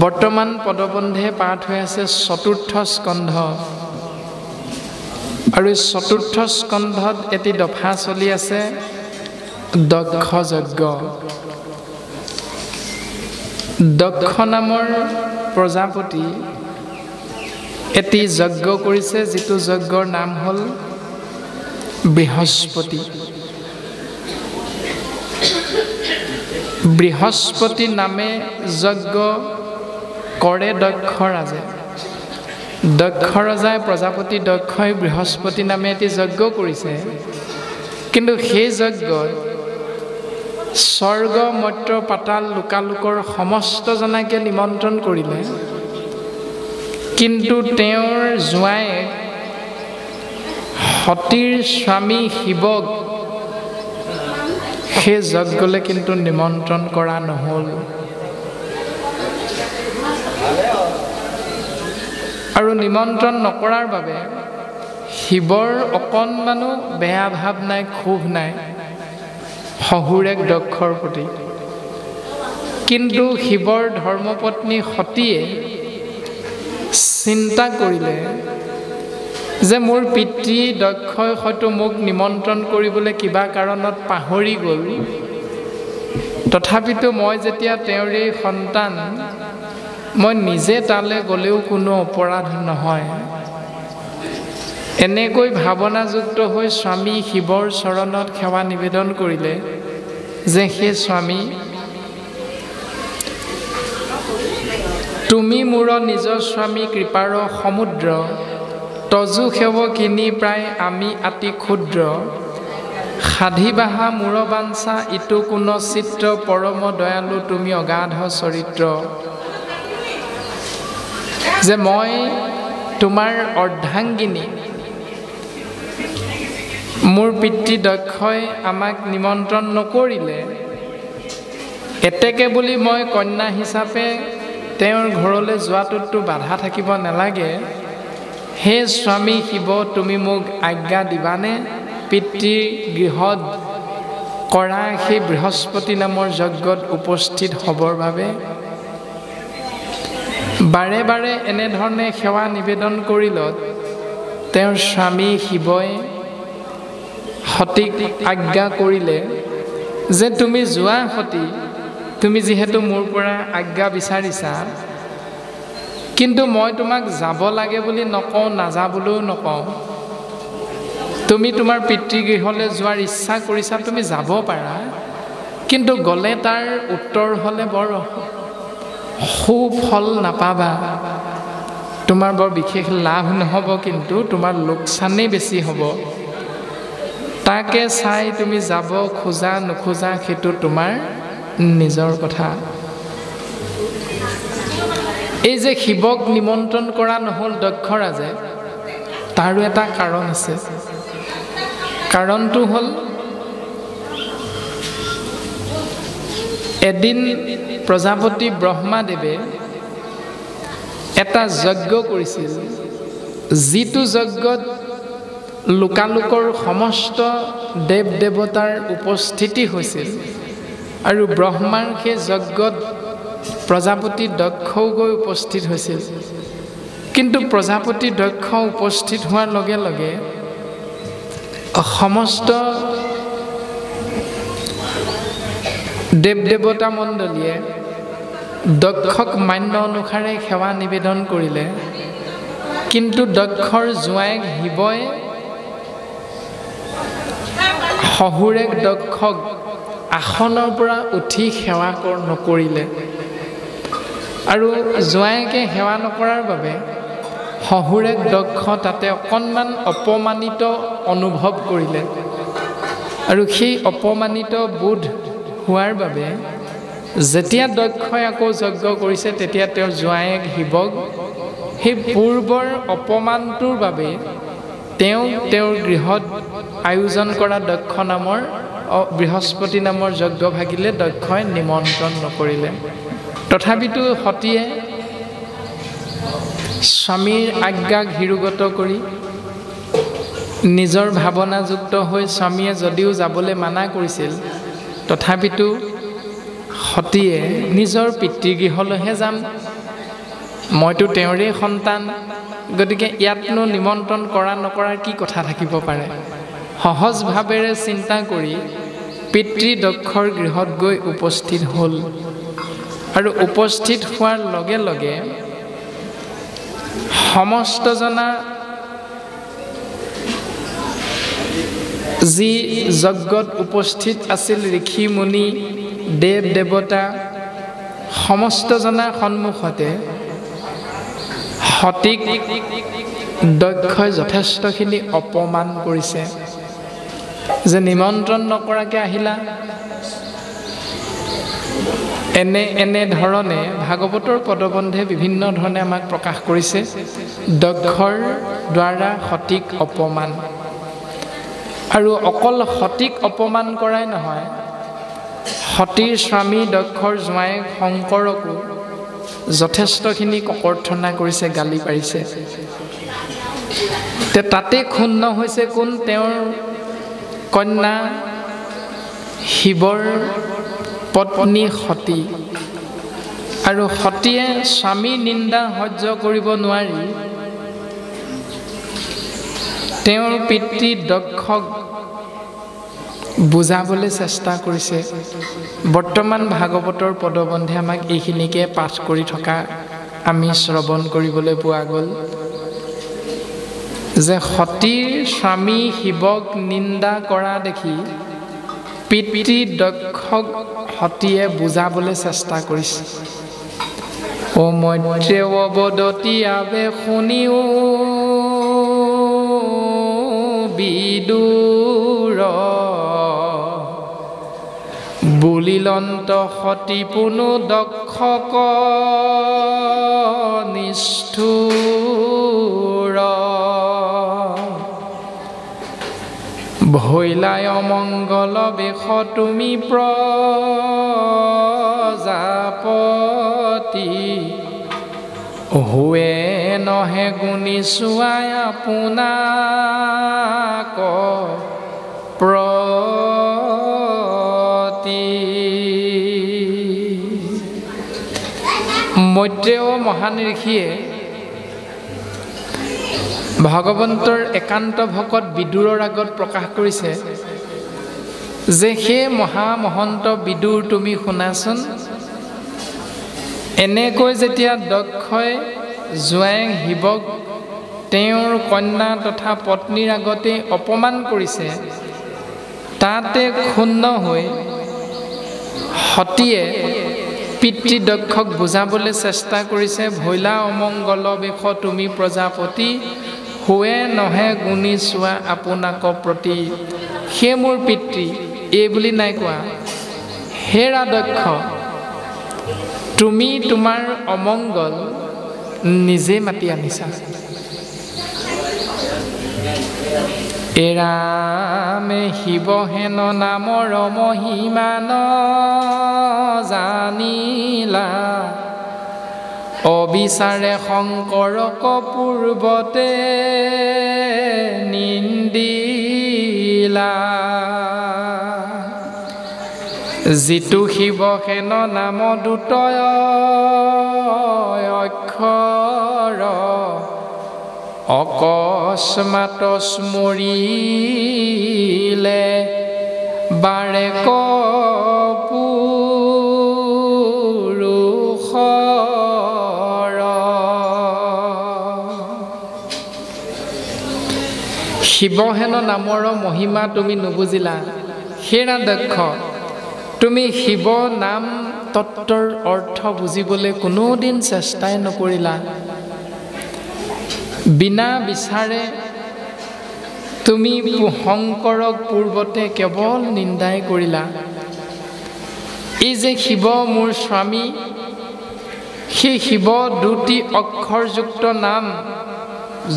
বৰ্তমান পদবন্ধে পাঠ হৈ আছে চতুৰ্থ স্কন্ধ আৰু এই চতুৰ্থ স্কন্ধত এটি দফা চলি আছে দক্ষ যজ্ঞ। দক্ষ নামৰ প্ৰজাপতি এটি যজ্ঞ কৰিছে, যিটো যজ্ঞৰ নাম হ'ল বৃহস্পতি। বৃহস্পতি নামে যজ্ঞ কৰে দক্ষ ৰাজে। দক্ষ ৰজাই প্ৰজাপতি দক্ষই বৃহস্পতি নামে এটি যজ্ঞ কৰিছে, কিন্তু সেই যজ্ঞত স্বৰ্গ মৰ্ত্য পাতাল লোকালোকৰ সমস্ত জনাকে নিমন্ত্ৰণ কৰিলে, কিন্তু তেওঁৰ জোঁৱায়েক সতীৰ স্বামী শিৱক সেই যজ্ঞলৈ কিন্তু নিমন্ত্ৰণ কৰা নহ'ল। আৰু নিমন্ত্ৰণ নকৰাৰ বাবে শিৱৰ অকণমানো বেয়া ভাৱ নাই, ক্ষোভ নাই শহুৰেক দক্ষৰ প্ৰতি। কিন্তু শিৱৰ ধৰ্মপত্নী সতীয়ে চিন্তা কৰিলে যে মোৰ পিতৃ দক্ষই হয়তো মোক নিমন্ত্ৰণ কৰিবলৈ কিবা কাৰণত পাহৰি গ'ল, তথাপিতো মই যেতিয়া তেওঁৰেই সন্তান, মই নিজে তালৈ গ'লেও কোনো অপৰাধ নহয়। এনেকৈ ভাৱনাযুক্ত হৈ স্বামী শিৱৰ চৰণত সেৱা নিবেদন কৰিলে যে হে স্বামী, তুমি মোৰ নিজ স্বামী কৃপাৰ সমুদ্ৰ, তজু সেৱ কিনি প্ৰায় আমি আতি ক্ষুদ্ৰ, সাধিবাহা মূৰ বাঞ্ছা ইটো কোন চিত্ৰ, পৰম দয়ালু তুমি অগাধ চৰিত্ৰ। যে মই তোমাৰ অৰ্ধাংগিনী, মোৰ পিতৃ দক্ষই আমাক নিমন্ত্ৰণ নকৰিলে, এতেকে বুলি মই কন্যা হিচাপে তেওঁৰ ঘৰলৈ যোৱাটোততো বাধা থাকিব নালাগে। হে স্বামী শিৱ, তুমি মোক আজ্ঞা দিবানে পিতৃৰ গৃহত কৰা সেই বৃহস্পতি নামৰ যজ্ঞত উপস্থিত হ'বৰ বাবে? বাৰে বাৰে এনেধৰণে সেৱা নিবেদন কৰিলত তেওঁৰ স্বামী শিৱই সতীক আজ্ঞা কৰিলে যে তুমি যোৱা সতী, তুমি যিহেতু মোৰ পৰা আজ্ঞা বিচাৰিছা, কিন্তু মই তোমাক যাব লাগে বুলি নকওঁ, নাযাবলৈও নকওঁ। তুমি তোমাৰ পিতৃগৃহলৈ যোৱাৰ ইচ্ছা কৰিছা, তুমি যাব পাৰা, কিন্তু গ'লে তাৰ উত্তৰ হ'লে বৰ সুফল নাপাবা, তোমাৰ বৰ বিশেষ লাভ নহ'ব, কিন্তু তোমাৰ লোকচানেই বেছি হ'ব। তাকে চাই তুমি যাব খোজা নোখোজা সেইটো তোমাৰ নিজৰ কথা। এই যে শিৱক নিমন্ত্ৰণ কৰা নহ'ল দক্ষ ৰাজে, তাৰো এটা কাৰণ আছে। কাৰণটো হ'ল, এদিন প্ৰজাপতি ব্ৰহ্মাদেৱে এটা যজ্ঞ কৰিছিল, যিটো যজ্ঞত লোকালোকৰ সমস্ত দেৱ দেৱতাৰ উপস্থিতি হৈছিল, আৰু ব্ৰহ্মাৰ সেই যজ্ঞত প্ৰজাপতি দক্ষও গৈ উপস্থিত হৈছিল। কিন্তু প্ৰজাপতি দক্ষ উপস্থিত হোৱাৰ লগে লগে সমস্ত দেৱ দেৱতা মণ্ডলীয়ে দক্ষক মান্য অনুসাৰে সেৱা নিবেদন কৰিলে, কিন্তু দক্ষৰ জোঁৱায়েক শিৱই শহুৰেক দক্ষক আসনৰ পৰা উঠি সেৱা নকৰিলে, আৰু জোঁৱায়েকে সেৱা নকৰাৰ বাবে শহুৰেক দক্ষ তাতে অকণমান অপমানিত অনুভৱ কৰিলে, আৰু সেই অপমানিত বোধ হোৱাৰ বাবে যেতিয়া দক্ষই আকৌ যজ্ঞ কৰিছে, তেতিয়া তেওঁৰ জোঁৱায়েক শিৱক সেই পূৰ্বৰ অপমানটোৰ বাবে তেওঁৰ গৃহত আয়োজন কৰা দক্ষ নামৰ বৃহস্পতি নামৰ যজ্ঞ ভাগিলে দক্ষই নিমন্ত্ৰণ নকৰিলে। তথাপিতো সতীয়ে স্বামীৰ আজ্ঞাক হিৰোগত কৰি নিজৰ ভাৱনাযুক্ত হৈ স্বামীয়ে যদিও যাবলৈ মানা কৰিছিল, তথাপিতো সতীয়ে নিজৰ পিতৃগৃহলৈহে যাম মইতো তেওঁৰে সন্তান, গতিকে ইয়াতনো নিমন্ত্ৰণ কৰা নকৰাৰ কি কথা থাকিব পাৰে। সহজভাৱেৰে চিন্তা কৰি পিতৃ দক্ষৰ গৃহত গৈ উপস্থিত হ'ল আৰু উপস্থিত হোৱাৰ লগে লগে সমস্ত জনা যি যজ্ঞত উপস্থিত আছিল ঋষি মুনি দেৱ দেৱতা সমস্ত জনাৰ সন্মুখতে সতীক দক্ষই যথেষ্টখিনি অপমান কৰিছে যে নিমন্ত্ৰণ নকৰাকৈ আহিলা। এনে ধৰণে ভাগৱতৰ পদবন্ধে বিভিন্ন ধৰণে আমাক প্ৰকাশ কৰিছে দক্ষৰ দ্বাৰা সতীক অপমান। আৰু অকল সতীক অপমান কৰাই নহয়, সতীৰ স্বামী দক্ষৰ জোঁৱায়েক শংকৰকো যথেষ্টখিনি ককৰ্থনা কৰিছে, গালি পাৰিছে। তাতে ক্ষুণ্ণ হৈছে কোন? তেওঁৰ কন্যা শিৱৰ পত্নী সতী। আৰু সতীয়ে স্বামীৰ নিন্দা সহ্য কৰিব নোৱাৰি তেওঁৰ পিতৃ দক্ষক বুজাবলৈ চেষ্টা কৰিছে। বৰ্তমান ভাগৱতৰ পদবন্ধে আমাক এইখিনিকে পাঠ কৰি থকা আমি শ্ৰৱণ কৰিবলৈ পোৱা গ'ল যে সতীৰ স্বামী শিৱক নিন্দা কৰা দেখি পিতৃ দক্ষক সতীয়ে বুজাবলৈ চেষ্টা কৰিছে। ও মৈত্ৰেয় বদতি আবে শুনিও বিদুৰ বুলিলন্ত সতী পুনু দক্ষক নিষ্ঠুৰ ভৈলাই অমংগল বেশ তুমি প্ৰজাপতি হুৱে নহে গুণী চোৱাই আপোনাক প্ৰতি। মৈত্ৰেয় মহান ঋষিয়ে ভগৱন্তৰ একান্ত ভকত বিদুৰৰ আগত প্ৰকাশ কৰিছে যে সেই মহামহন্ত বিদুৰ তুমি শুনাচোন, এনেকৈ যেতিয়া দক্ষই জোঁৱায়েক শিৱক তেওঁৰ কন্যা তথা পত্নীৰ আগতে অপমান কৰিছে, তাতে ক্ষুণ্ণ হৈ সতীয়ে পিতৃ দক্ষক বুজাবলৈ চেষ্টা কৰিছে। ভৈলা অমংগল বেশ তুমি প্ৰজাপতি হুৱে নহে গুণী চোৱা আপোনাক প্ৰতি। সেই মোৰ পিতৃ এই বুলি নাই কোৱা, হেৰা দক্ষ তুমি তোমাৰ অমংগল নিজে মাতি আনিছা। এৰামে শিৱ হেন নামৰ মহিমান জানিলা অবিচাৰে শংকৰক পূৰ্বতে নিন্দিলা। যিটো শিৱ হেন নাম দুটয় অক্ষৰ অকস্মাত স্মৰিলে বাৰে পুৰুষৰ। শিৱ হেন নামৰ মহিমা তুমি নুবুজিলা। হেৰা দক্ষ তুমি শিৱ নাম তত্বৰ অৰ্থ বুজিবলৈ কোনোদিন চেষ্টাই নকৰিলা। বিনা বিচাৰে তুমি শংকৰক পূৰ্বতে কেৱল নিন্দাই কৰিলা। এই যে শিৱ মোৰ স্বামী, সেই শিৱ দুটি অক্ষৰযুক্ত নাম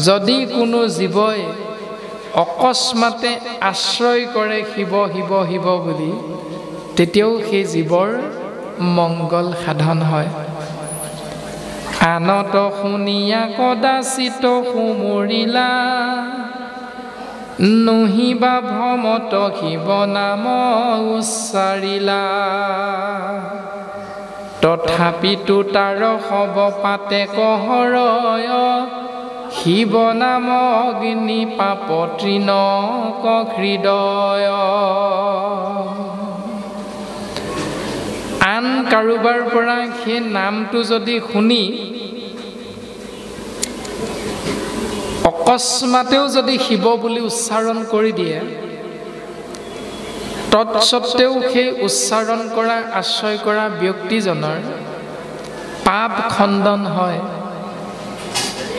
যদি কোনো জীৱই অকস্মাতে আশ্ৰয় কৰে শিৱ শিৱ শিৱ বুলি, তেতিয়াও সেই জীৱৰ মংগল সাধন হয়। আনত শুনিয়া কদাচিত সুমৰিলা নহিবা ভ্ৰমত শিৱ নাম উচ্চাৰিলা। তথাপিতো তাৰ হব পাতে কহৰয় শিৱ নাম অগ্নি পাপ তৃণক হৃদয়। আন কাৰোবাৰ পৰা সেই নামটো যদি শুনি অকস্মাতেও যদি শিৱ বুলি উচ্চাৰণ কৰি দিয়ে, তৎসত্ত্বেও সেই উচ্চাৰণ কৰা আশ্ৰয় কৰা ব্যক্তিজনৰ পাপ খণ্ডন হয়।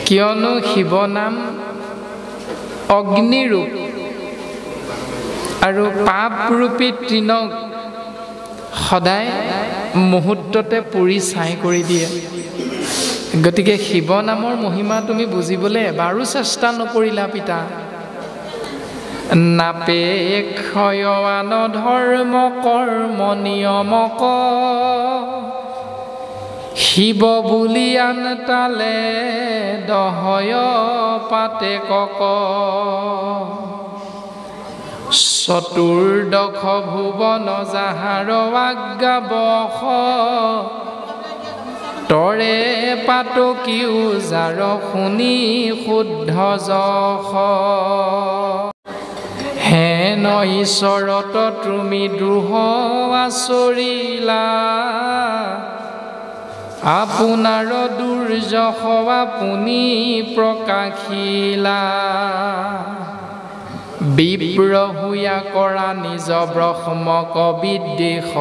কিয়নো শিৱ নাম অগ্নিৰূপ আৰু পাপৰূপী তৃণক সদায় মুহূৰ্ততে পুৰি ছাই কৰি দিয়ে। গতিকে শিৱ নামৰ মহিমা তুমি বুজিবলৈ এবাৰো চেষ্টা নকৰিলা পিতা। নাপেক্ষয়ৱান ধৰ্ম কৰ্ম নিয়মক শিৱ বুলি আন তালে দহয় পাতে কক। চতুৰ্দশ ভুৱন যাহাৰ আজ্ঞা বশ তৰে পাতকিও যাৰ শুনি শুদ্ধ যশ। হেন ঈশ্বৰত তুমি দ্ৰোহ আচৰিলা আপোনাৰ দুৰ্যশ আপুনি প্ৰকাশিলা। বিপ্ৰ হুয়া কৰা নিজ ব্ৰহ্মক বিদ্বেষ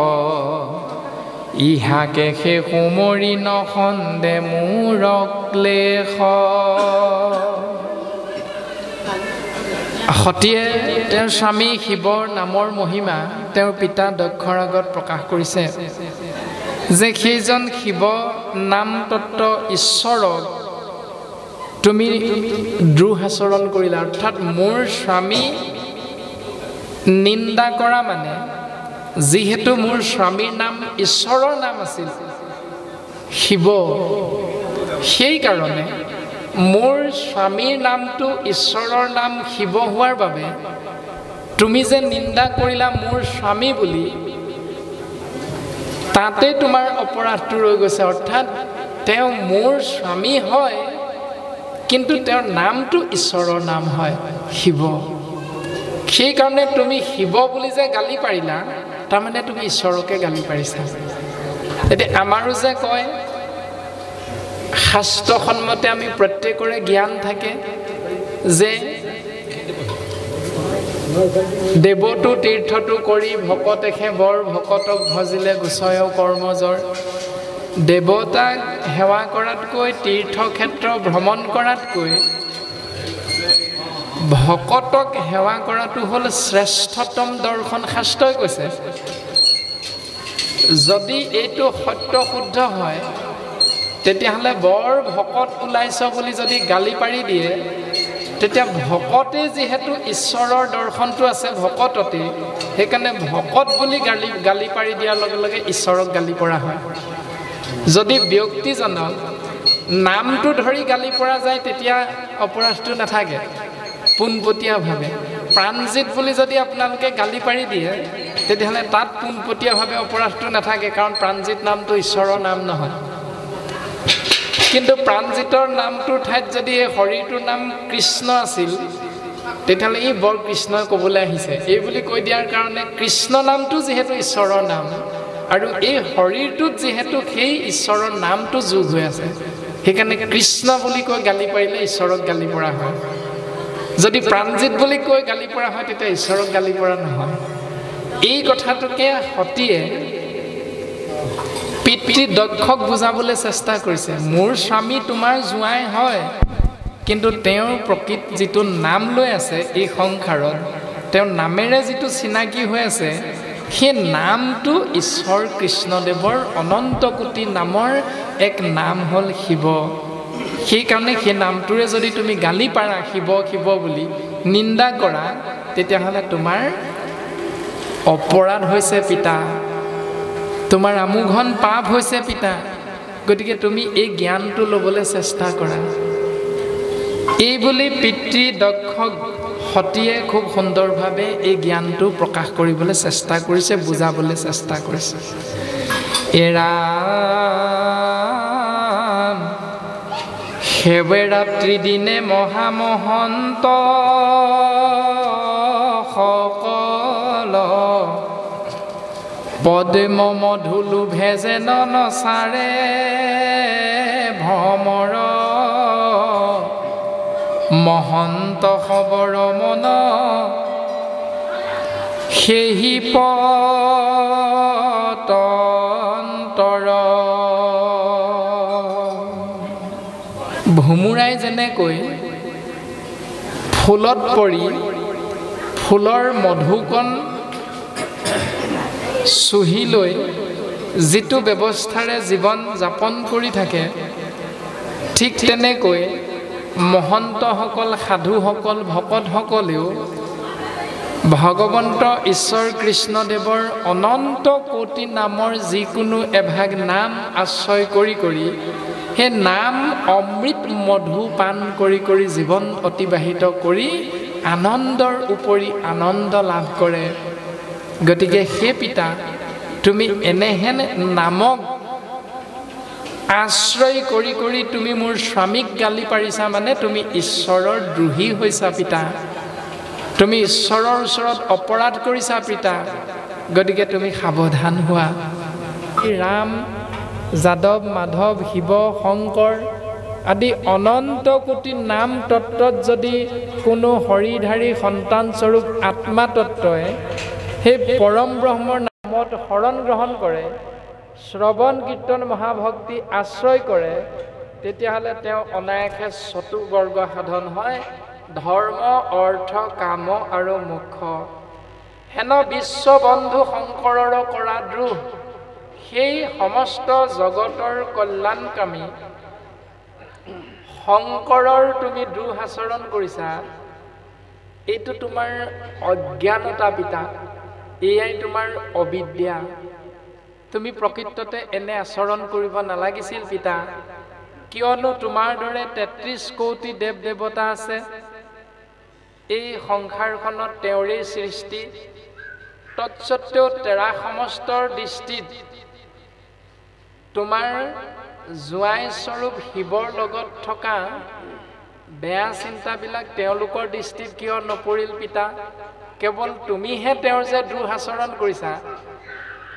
ইহাকে সে সুমৰি নখন্দে মোৰ ক্লেশ। সতীয়ে তেওঁৰ স্বামী শিৱৰ নামৰ মহিমা তেওঁৰ পিতা দক্ষৰ আগত প্ৰকাশ কৰিছে যে সেইজন শিৱ নাম তত্ত্ব ঈশ্বৰক তুমি দ্ৰোহ আচৰণ কৰিলা। অৰ্থাৎ মোৰ স্বামী নিন্দা কৰা মানে যিহেতু মোৰ স্বামীৰ নাম ঈশ্বৰৰ নাম আছিল শিৱ, সেইকাৰণে মোৰ স্বামীৰ নামটো ঈশ্বৰৰ নাম শিৱ হোৱাৰ বাবে তুমি যে নিন্দা কৰিলা মোৰ স্বামী বুলি, তাতে তোমাৰ অপৰাধটো ৰৈ গৈছে। অৰ্থাৎ তেওঁ মোৰ স্বামী হয় কিন্তু তেওঁৰ নামটো ঈশ্বৰৰ নাম হয় শিৱ। সেইকাৰণে তুমি শিৱ বুলি যে গালি পাৰিলা, তাৰমানে তুমি ঈশ্বৰকে গালি পাৰিছা। এতিয়া আমাৰো যে কয় শাস্ত্ৰসন্মতে আমি প্ৰত্যেকৰে জ্ঞান থাকে যে দেৱতো তীৰ্থটো কৰি ভকতেহে বৰ ভকতক ভজিলে গুচয় কৰ্মজৰ। দেৱতাক সেৱা কৰাতকৈ তীৰ্থক্ষেত্ৰ ভ্ৰমণ কৰাতকৈ ভকতক সেৱা কৰাটো হ'ল শ্ৰেষ্ঠতম দৰ্শন। শাস্ত্ৰই কৈছে যদি এইটো সত্য শুদ্ধ হয় তেতিয়াহ'লে বৰ ভকত ওলাইছ বুলি যদি গালি পাৰি দিয়ে, তেতিয়া ভকতে যিহেতু ঈশ্বৰৰ দৰ্শনটো আছে ভকততে, সেইকাৰণে ভকত বুলি গালি পাৰি দিয়াৰ লগে লগে ঈশ্বৰক গালি পৰা হয়। যদি ব্যক্তিজনক নামটো ধৰি গালি পৰা যায় তেতিয়া অপৰাধটো নাথাকে পোনপটীয়াভাৱে। প্ৰাণজিত বুলি যদি আপোনালোকে গালি পাৰি দিয়ে তেতিয়াহ'লে তাত পোনপটীয়াভাৱে অপৰাধটো নাথাকে, কাৰণ প্ৰাণজিত নামটো ঈশ্বৰৰ নাম নহয়। কিন্তু প্ৰাণজিতৰ নামটোৰ ঠাইত যদি এই শৰীৰটোৰ নাম কৃষ্ণ আছিল তেতিয়াহ'লে ই বৰ কৃষ্ণই ক'বলৈ আহিছে এই বুলি কৈ দিয়াৰ কাৰণে কৃষ্ণ নামটো যিহেতু ঈশ্বৰৰ নাম আৰু এই শৰীৰটোত যিহেতু সেই ঈশ্বৰৰ নামটো যোগ হৈ আছে, সেইকাৰণে কৃষ্ণ বুলি কৈ গালি পাৰিলে ঈশ্বৰক গালি পৰা হয়। যদি প্ৰাণজিত বুলি কৈ গালি পৰা হয় তেতিয়া ঈশ্বৰক গালি পৰা নহয়। এই কথাটোকে সতীয়ে পিতৃ দক্ষক বুজাবলৈ চেষ্টা কৰিছে। মোৰ স্বামী তোমাৰ জোঁৱাই হয়, কিন্তু তেওঁৰ প্ৰকৃত যিটো নাম লৈ আছে এই সংসাৰত, তেওঁৰ নামেৰে যিটো চিনাকি হৈ আছে, সেই নামটো ঈশ্বৰ কৃষ্ণদেৱৰ অনন্ত কোটি নামৰ এক নাম হ'ল শিৱ। সেইকাৰণে সেই নামটোৰে যদি তুমি গালি পাৰা শিৱ শিৱ বুলি নিন্দা কৰা, তেতিয়াহ'লে তোমাৰ অপৰাধ হৈছে পিতা, তোমাৰ আমোঘন পাপ হৈছে পিতা। গতিকে তুমি এই জ্ঞানটো ল'বলৈ চেষ্টা কৰা। এই বুলি পিতৃ দক্ষক সতীয়ে খুব সুন্দৰভাৱে এই জ্ঞানটো প্ৰকাশ কৰিবলৈ চেষ্টা কৰিছে, বুজাবলৈ চেষ্টা কৰিছে। এৰাম সেৱেৰাত্ৰি দিনে মহামহন্ত সকল পদ্ম মধুলু ভেজেন নচাৰে ভ্ৰমৰ মহন্ত খবৰ মন সেহি পতন্তৰ ভোমোৰাই যেনেকৈ ফুলত পৰি ফুলৰ মধুকণ চুহি লৈ যিটো ব্যৱস্থাৰে জীৱন যাপন কৰি থাকে, ঠিক তেনেকৈ মহন্তসকল, সাধুসকল, ভকতসকলেও ভগৱন্ত ঈশ্বৰ কৃষ্ণদেৱৰ অনন্ত কোটি নামৰ যিকোনো এভাগ নাম আশ্ৰয় কৰি কৰি সেই নাম অমৃত মধু পান কৰি কৰি জীৱন অতিবাহিত কৰি আনন্দৰ উপৰি আনন্দ লাভ কৰে। গতিকে হে পিতা, তুমি এনেহেন নামক আশ্ৰয় কৰি কৰি তুমি মোৰ স্বামীক গালি পাৰিছা, মানে তুমি ঈশ্বৰৰ দ্ৰোহী হৈছা পিতা। তুমি ঈশ্বৰৰ ওচৰত অপৰাধ কৰিছা পিতা। গতিকে তুমি সাৱধান হোৱা। ৰাম, যাদৱ, মাধৱ, শিৱ, শংকৰ আদি অনন্ত কোটি নাম তত্ত্বত যদি কোনো হৰিধাৰী সন্তানস্বৰূপ আত্মা তত্ত্বই সেই পৰম ব্ৰহ্মৰ নামত শৰণ গ্ৰহণ কৰে, শ্ৰৱণ কীৰ্তন মহাভক্তি আশ্ৰয় কৰে, তেতিয়াহ'লে তেওঁ অনায়াসে চতুবৰ্গ সাধন হয়, ধৰ্ম, অৰ্থ, কাম আৰু মোক্ষ। হেন বিশ্ববন্ধু শংকৰৰ কৰা দ্ৰোহ সেই সমস্ত জগতৰ কল্যাণকামী শংকৰৰ তুমি দ্ৰোহ আচৰণ কৰিছা। এইটো তোমাৰ অজ্ঞানতা পিতা, এয়াই তোমাৰ অবিদ্যা। তুমি প্ৰকৃততে এনে আচৰণ কৰিব নালাগিছিল পিতা, কিয়নো তোমাৰ দৰে ৩৩ কোটি দেৱ দেৱতা আছে। এই সংসাৰখনত তেওঁৰেই সৃষ্টি, তৎসত্বেও তেৰা সমস্তৰ দৃষ্টিত তোমাৰ জোঁৱাই স্বৰূপ শিৱৰ লগত থকা বেয়া চিন্তাবিলাক তেওঁলোকৰ দৃষ্টিত কিয় নপৰিল পিতা? কেৱল তুমিহে তেওঁৰ যে দ্ৰোহ আচৰণ কৰিছা,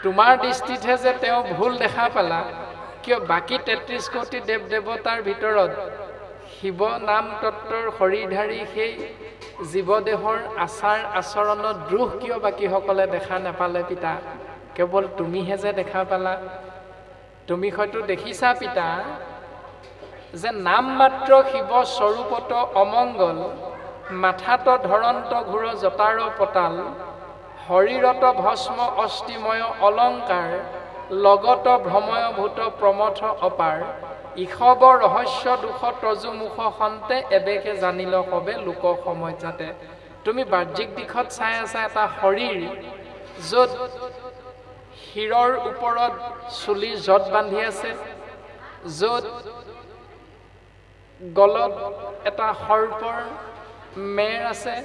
তোমাৰ দৃষ্টিতহে যে তেওঁ ভুল দেখা পালা। কিয় বাকী ৩৩ কোটি দেৱ দেৱতাৰ ভিতৰত শিৱ নাম তত্ত্বৰ হৰিধাৰী সেই জীৱদেহৰ আচাৰ আচৰণত দ্ৰোহ কিয় বাকীসকলে দেখা নাপালে পিতা? কেৱল তুমিহে যে দেখা পালা। তুমি হয়তো দেখিছা পিতা যে নাম মাত্ৰ শিৱ স্বৰূপত অমংগল, মাথাত ধৰন্ত ঘোৰ জটাৰ পতাল, শৰীৰত ভস্ম অষ্টিময় অলংকাৰ, লগত ভ্ৰময়ভূত প্ৰমথ অপাৰ, ইষব ৰহস্য দুখ তজুমুখ সন্তে এবেকে জানিল সবে লোক সময় যাতে। তুমি বাহ্যিক দিশত চাই আছা এটা শৰীৰ য'ত শিৰৰ ওপৰত চুলিৰ জট বান্ধি আছে, য'ত গলত এটা সৰ্পৰ মেৰ আছে,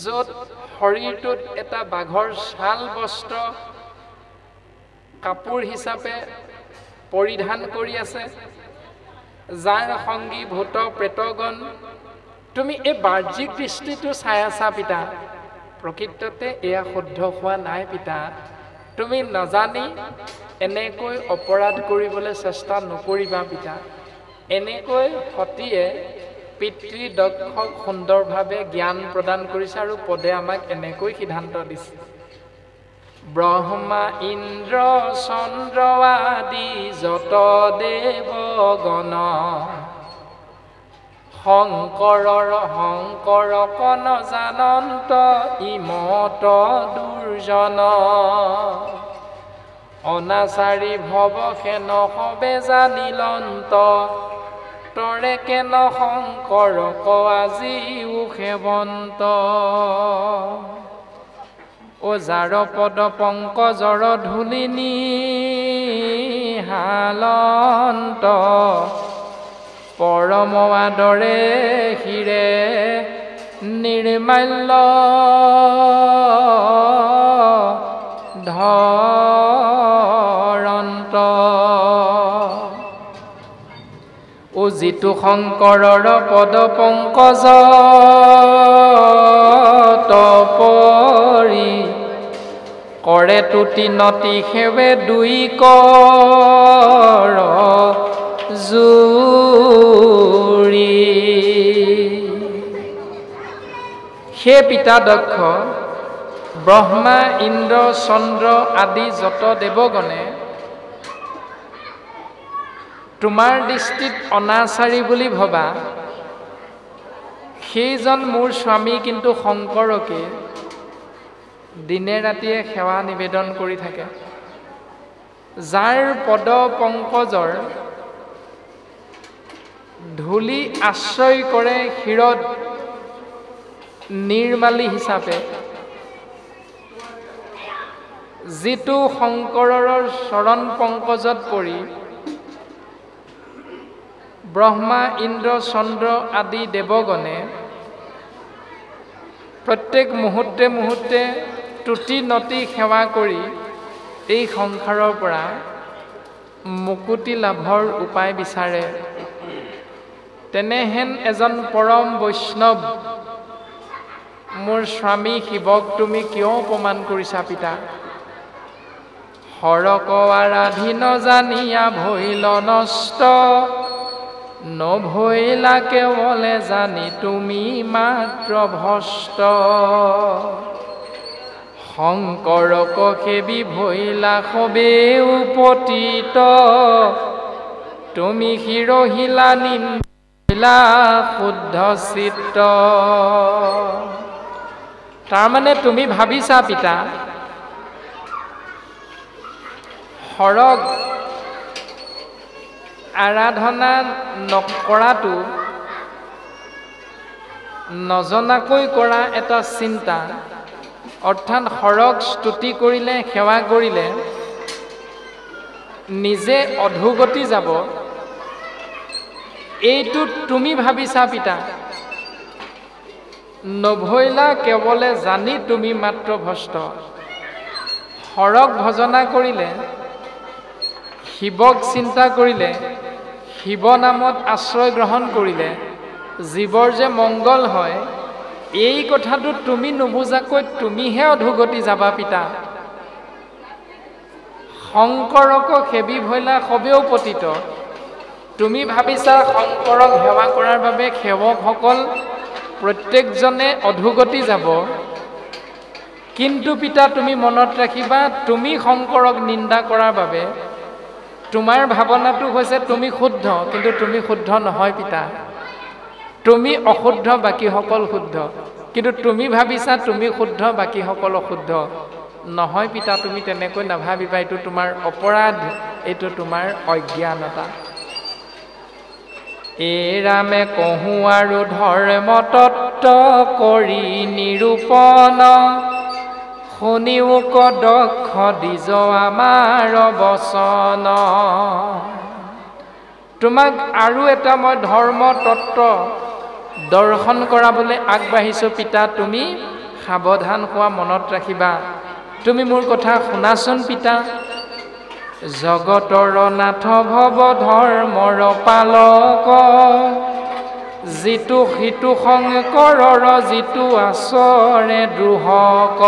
য'ত শৰীৰটোত এটা বাঘৰ ছাল বস্ত্ৰ কাপোৰ হিচাপে পৰিধান কৰি আছে, যাৰ সংগী ভূত প্ৰেতগণ। তুমি এই বাহ্যিক দৃষ্টিটো চাই আছা পিতা, প্ৰকৃততে এয়া শুদ্ধ হোৱা নাই পিতা। তুমি নাজানি এনেকৈ অপৰাধ কৰিবলৈ চেষ্টা নকৰিবা পিতা। এনেকৈ সতীয়ে পিতৃ দক্ষক সুন্দৰভাৱে জ্ঞান প্ৰদান কৰিছে আৰু পদে আমাক এনেকৈ সিদ্ধান্ত দিছে। ব্ৰহ্মা ইন্দ্ৰ চন্দ্ৰ আদি যত দেৱগণ, শংকৰৰ শংকৰ কণ জানন্ত ইমত দুৰ্জন, অনাচাৰী ভৱ খেন সবে জানিলন্ত, তৰে কেন শংকৰ ক আজিও সেৱন্ত। ও যাৰ পদ পংকজৰ ধূলিনী হালন্ত, পৰম আদৰে শিৰে নিৰ্মাল্য ধৰণ। ও যিটো শংকৰৰ পদ পংকজ তপৰি কৰে তুতি নতি সেৱে দুই কৰ জুৰি। সেই পিতা দক্ষ ব্ৰহ্মা ইন্দ্ৰ চন্দ্ৰ আদি যত দেৱগণে তোমাৰ দৃষ্টিত অনাচাৰী বুলি ভবা সেইজন মোৰ স্বামী কিন্তু শংকৰকে দিনে ৰাতিয়ে সেৱা নিবেদন কৰি থাকে, যাৰ পদ পংকজৰ ধূলি আশ্ৰয় কৰে শিৰত নিৰ্মালী হিচাপে, যিটো শংকৰৰ চৰণ পংকজত পৰি ব্ৰহ্মা ইন্দ্ৰ চন্দ্ৰ আদি দেৱগণে প্ৰত্যেক মুহূৰ্তে মুহূৰ্তে তুতি নতি সেৱা কৰি এই সংসাৰৰ পৰা মুকুতি লাভৰ উপায় বিচাৰে, তেনেহেন এজন পৰম বৈষ্ণৱ মোৰ স্বামী শিৱক তুমি কিয় অপমান কৰিছা পিতা? হৰক আৰাধি নজানিয়া ভৈল নষ্ট, নভৈলা কেৱলে জানি তুমি মাত্ৰ ভষ্ট। শংকৰক সেবি ভৈলা সবেও পতিত, তুমি শিৰহিলা নিন্দিলা শুদ্ধ চিত্ত। তাৰমানে তুমি ভাবিছা পিতা হৰক আৰাধনা নকৰাটো নজনাকৈ কৰা এটা চিন্তা, অৰ্থাৎ হৰক স্তুতি কৰিলে সেৱা কৰিলে নিজে অধোগতি যাব, এইটো তুমি ভাবিছা পিতা। নভৈলা কেৱলে জানি তুমি মাত্ৰ ভষ্ট। হৰক ভজনা কৰিলে, শিৱক চিন্তা কৰিলে, শিৱ নামত আশ্ৰয় গ্ৰহণ কৰিলে জীৱৰ যে মংগল হয়, এই কথাটো তুমি নুবুজাকৈ তুমিহে অধোগতি যাবা পিতা। শংকৰক সেবি ভৈলা সবেও পতিত, তুমি ভাবিছা শংকৰক সেৱা কৰাৰ বাবে সেৱকসকল প্ৰত্যেকজনে অধোগতি যাব, কিন্তু পিতা তুমি মনত ৰাখিবা তুমি শংকৰক নিন্দা কৰাৰ বাবে তোমাৰ ভাৱনাটো হৈছে তুমি শুদ্ধ, কিন্তু তুমি শুদ্ধ নহয় পিতা। তুমি অশুদ্ধ, বাকীসকল শুদ্ধ, কিন্তু তুমি ভাবিছা তুমি শুদ্ধ, বাকীসকল অশুদ্ধ। নহয় পিতা, তুমি তেনেকৈ নাভাবিবা, এইটো তোমাৰ অপৰাধ, এইটো তোমাৰ অজ্ঞানতা। এই ৰামে কহোঁ আৰু ধৰ্ম তত্ত্ব কৰি নিৰূপণ, শুনিও কদক্ষ দিজ আমাৰ বচন। তোমাক আৰু এটা মই ধৰ্ম তত্ত্ব দৰ্শন কৰাবলৈ আগবাঢ়িছোঁ পিতা, তুমি সাৱধান হোৱা, মনত ৰাখিবা। তুমি মোৰ কথা শুনাচোন পিতা। জগতৰ নাথ ভৱ ধৰ্মৰ পালক, যিটো সিটো শংকৰৰ যিটো আচৰে দ্ৰোহক।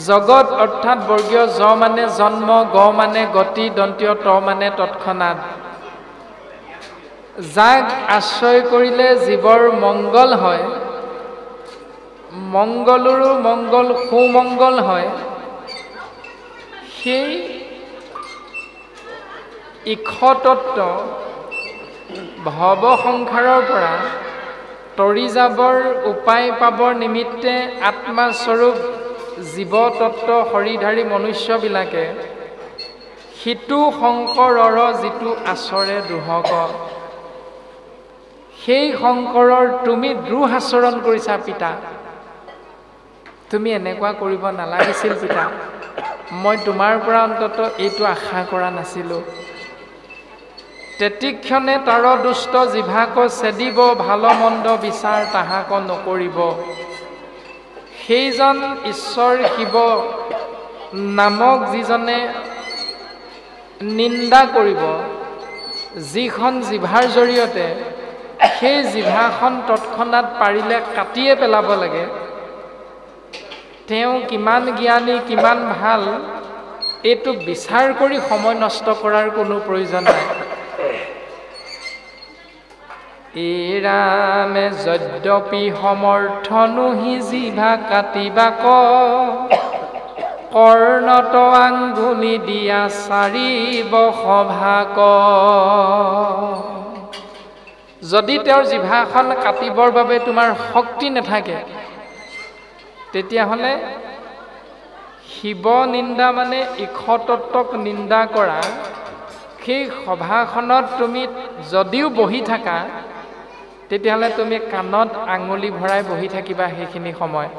জগত অৰ্থাৎ বৰ্গীয় জ মানে জন্ম, গ মানে গতি, দন্তীয় ত মানে তৎক্ষণাৎ। যাক আশ্ৰয় কৰিলে জীৱৰ মংগল হয়, মংগলৰো মংগল সুমংগল হয়, সেই ইক্ষতত্ত্ব ভৱ সংসাৰৰ পৰা তৰি যাবৰ উপায় পাবৰ নিমিত্তে আত্মাস্বৰূপ জীৱতত্ত্ব শৰীৰধাৰী মনুষ্যবিলাকে সিটো শংকৰৰ যিটো আচৰে দ্ৰোহক, সেই শংকৰৰ তুমি দ্ৰোহ আচৰণ কৰিছা পিতা। তুমি এনেকুৱা কৰিব নালাগিছিল পিতা। মই তোমাৰ পৰা অন্তত এইটো আশা কৰা নাছিলোঁ। তেতিক্ষণে তাৰ দুষ্ট জিভাক চেদিব, ভাল মন্দ বিচাৰ তাহাক নকৰিব। সেইজন ঈশ্বৰ শিৱ নামক যিজনে নিন্দা কৰিব, যিখন জিভাৰ জৰিয়তে সেই জিভাখন তৎক্ষণাত পাৰিলে কাটিয়ে পেলাব লাগে, তেওঁ কিমান জ্ঞানী কিমান ভাল এইটো বিচাৰ কৰি সময় নষ্ট কৰাৰ কোনো প্ৰয়োজন নাই। এৰামে যদ্যপি সমৰ্থনো হি জিভা কাটিবা কৰ্ণত আঙ্গুলি দিয়া চাৰিব সভাক। যদি তেওঁৰ জিভাখন কাটিবৰ বাবে তোমাৰ শক্তি নাথাকে, তেতিয়াহ'লে শিৱ নিন্দা মানে ঈশতত্বক নিন্দা কৰা সেই সভাখনত তুমি যদিও বহি থাকা, তেতিয়াহ'লে তুমি কাণত আঙুলি ভৰাই বহি থাকিবা সেইখিনি সময়।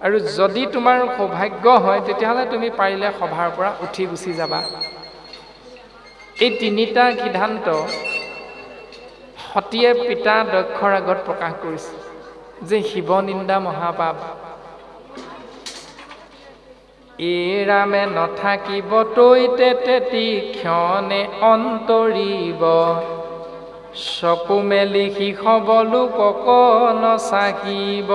আৰু যদি তোমাৰ সৌভাগ্য হয়, তেতিয়াহ'লে তুমি পাৰিলে সভাৰ পৰা উঠি গুচি যাবা। এই তিনিটা সিদ্ধান্ত সতীয়ে পিতা দক্ষৰ আগত প্ৰকাশ কৰিছে যে শিৱ নিন্দা মহাপাপ। এৰামে নথাকিব তৈতে তেতি ক্ষণে অন্তৰিব, চকু মেলি শিশব লোকক নচাহিব।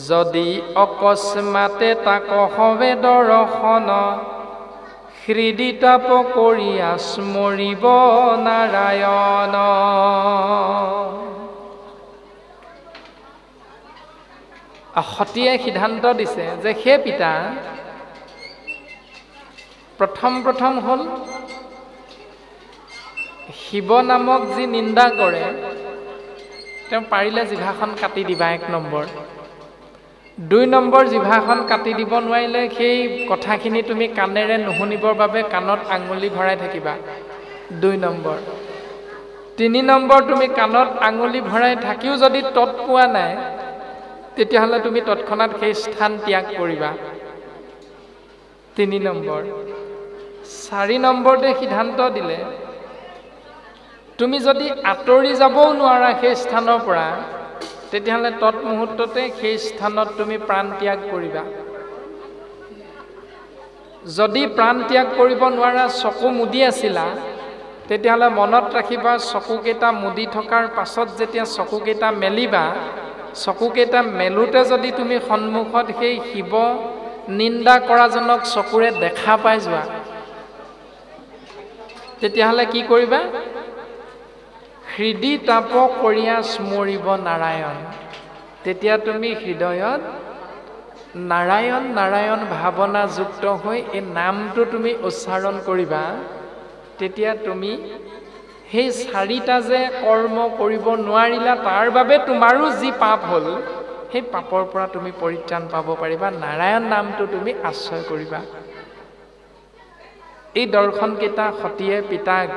যদি অকস্মাতে তাক হৱে দৰ্শন, হৃদিতাপ কৰিয়া স্মৰিব নাৰায়ণ। সতীয়ে সিদ্ধান্ত দিছে যে সেই পিতা প্ৰথম হ'ল শিৱ নামক যি নিন্দা কৰে, তেওঁ পাৰিলে জিভাখন কাটি দিবা 1 নম্বৰ। 2 নম্বৰ, জিভাখন কাটি দিব নোৱাৰিলে সেই কথাখিনি তুমি কাণেৰে নুশুনিবৰ বাবে কাণত আঙুলি ভৰাই থাকিবা 2 নম্বৰ। 3 নম্বৰ, তুমি কাণত আঙুলি ভৰাই থাকিও যদি তৎ পোৱা নাই, তেতিয়াহ'লে তুমি তৎক্ষণাত সেই স্থান ত্যাগ কৰিবা 3 নম্বৰ। 4 নম্বৰতে সিদ্ধান্ত দিলে, তুমি যদি আঁতৰি যাবও নোৱাৰা সেই স্থানৰ পৰা, তেতিয়াহ'লে তৎমুহূৰ্ততে সেই স্থানত তুমি প্ৰাণ ত্যাগ কৰিবা। যদি প্ৰাণ ত্যাগ কৰিব নোৱাৰা, চকু মুদি আছিলা, তেতিয়াহ'লে মনত ৰাখিবা, চকুকেইটা মুদি থকাৰ পাছত যেতিয়া চকুকেইটা মেলিবা, চকুকেইটা মেলোতে যদি তুমি সন্মুখত সেই শিৱ নিন্দা কৰাজনক চকুৰে দেখা পাই যোৱা, তেতিয়াহ'লে কি কৰিবা? হৃদি তাপ কৰিয়া স্মৰিব নাৰায়ণ। তেতিয়া তুমি হৃদয়ত নাৰায়ণ নাৰায়ণ ভাৱনা যুক্ত হৈ এই নামটো তুমি উচ্চাৰণ কৰিবা। তেতিয়া তুমি সেই 4টা যে কৰ্ম কৰিব নোৱাৰিলা, তাৰ বাবে তোমাৰো যি পাপ হ'ল, সেই পাপৰ পৰা তুমি পৰিত্ৰাণ পাব পাৰিবা। নাৰায়ণ নামটো তুমি আশ্ৰয় কৰিবা। এই দৰ্শনকেইটা সতীয়ে পিতাক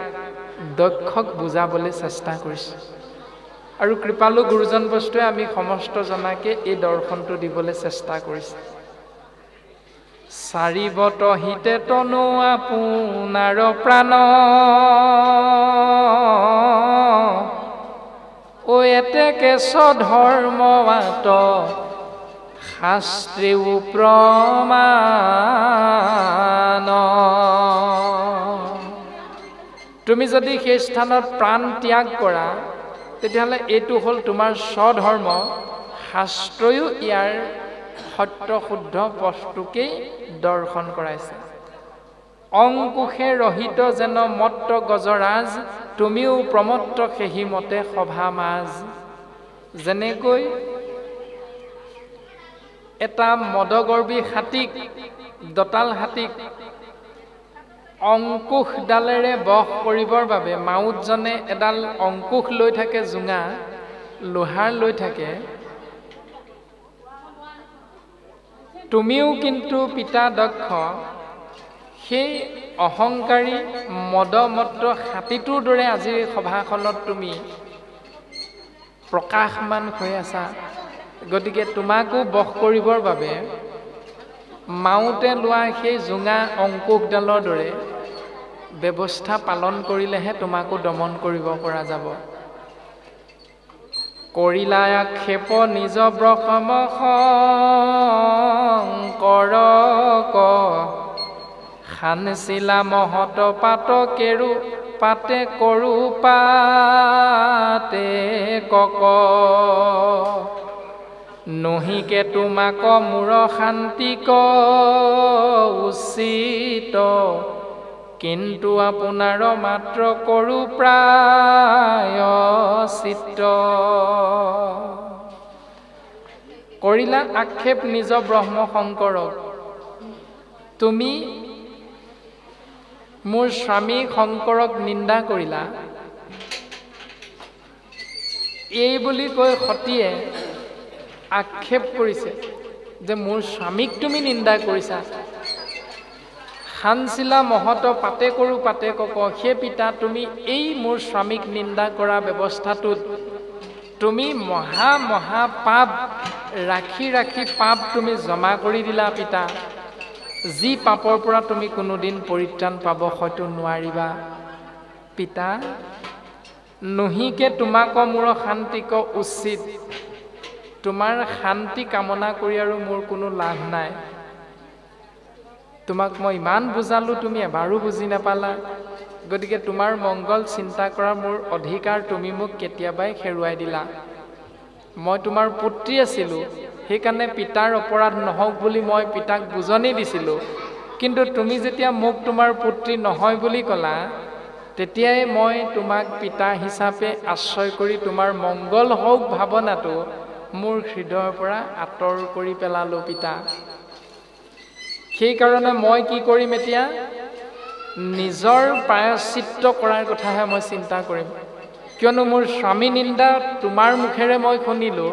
দক্ষক বুজাবলৈ চেষ্টা কৰিছে। আৰু কৃপালু গুৰুজন বস্তুৱে আমি সমস্ত জনাকে এই দৰ্শনটো দিবলৈ চেষ্টা কৰিছে। 4বত হিতে তনু আপোনাৰ প্ৰাণ, ও এতেকে স্বধৰ্মৱাত শাস্ত্ৰেও প্ৰমাণ। তুমি যদি সেই স্থানত প্ৰাণ ত্যাগ কৰা, তেতিয়াহ'লে এইটো হ'ল তোমাৰ স্বধৰ্ম। শাস্ত্ৰয়ো ইয়াৰ সত্য শুদ্ধ পথটোকেই দৰ্শন কৰাইছে। অংকুশে ৰহিত যেন মত্ত গজৰাজ, তুমিও প্ৰমত্ত সেহি মতে সভা মাজ। যেনেকৈ এটা মদগৰ্বী হাতীক, দঁতাল হাতীক অংকুশডালেৰে বশ কৰিবৰ বাবে মাউতজনে এডাল অংকুশ লৈ থাকে, জোঙা লোহাৰ লৈ থাকে। তুমিও কিন্তু পিতা দক্ষ সেই অহংকাৰী মদমত্ত হাতীটোৰ দৰে আজিৰ সভাখনত তুমি প্ৰকাশমান হৈ আছা। গতিকে তোমাকো বশ কৰিবৰ বাবে মাউতে লোৱা সেই জোঙা অংকুশডালৰ দৰে ব্যৱস্থা পালন কৰিলেহে তোমাকো দমন কৰিব পৰা যাব। কৰিলা আক্ষেপ নিজ ব্ৰহ্ম শংকৰক, খানছিলা মহত পাত কেৰু পাতে কৰো পাতে কক নহিকে তোমাক মূৰ শান্তিক উচিত কিন্তু আপোনাৰ মাত্ৰ কৰো প্ৰায়শ্চিত্ত কৰিলা আক্ষেপ নিজ ব্ৰহ্ম শংকৰক তুমি মোৰ স্বামী শংকৰক নিন্দা কৰিলা এই বুলি কৈ সতীয়ে আক্ষেপ কৰিছে যে মোৰ স্বামীক তুমি নিন্দা কৰিছা খানছিলা মহত পাতে কৰো পাতে কক হে পিতা তুমি এই মোৰ স্বামীক নিন্দা কৰা ব্যৱস্থাটোত তুমি মহা মহা পাপ ৰাখি ৰাখি পাপ তুমি জমা কৰি দিলা পিতা যি পাপৰ পৰা তুমি কোনোদিন পৰিত্ৰাণ পাব হয়তো নোৱাৰিবা পিতা নহিকে তোমাক মূৰ শান্তিক উচিত তোমাৰ শান্তি কামনা কৰি আৰু মোৰ কোনো লাভ নাই তোমাক মই ইমান বুজালো তুমি এবাৰো বুজি নাপালা গতিকে তোমাৰ মংগল চিন্তা কৰা মোৰ অধিকাৰ তুমি মোক কেতিয়াবাই হেৰুৱাই দিলা মই তোমাৰ পুত্ৰী আছিলো সেইকাৰণে পিতাৰ অপৰাধ নহওক বুলি মই পিতাক বুজনি দিছিলো কিন্তু তুমি যেতিয়া মোক তোমাৰ পুত্ৰী নহয় বুলি ক'লা তেতিয়াই মই তোমাক পিতা হিচাপে আশ্ৰয় কৰি তোমাৰ মংগল হওক ভাৱনাটো মোৰ হৃদয়ৰ পৰা আঁতৰ কৰি পেলালো পিতা সেইকাৰণে মই কি কৰিম এতিয়া নিজৰ প্ৰায়শ্চিত্ত কৰাৰ কথাহে মই চিন্তা কৰিম কিয়নো মোৰ স্বামী নিন্দা তোমাৰ মুখেৰে মই শুনিলো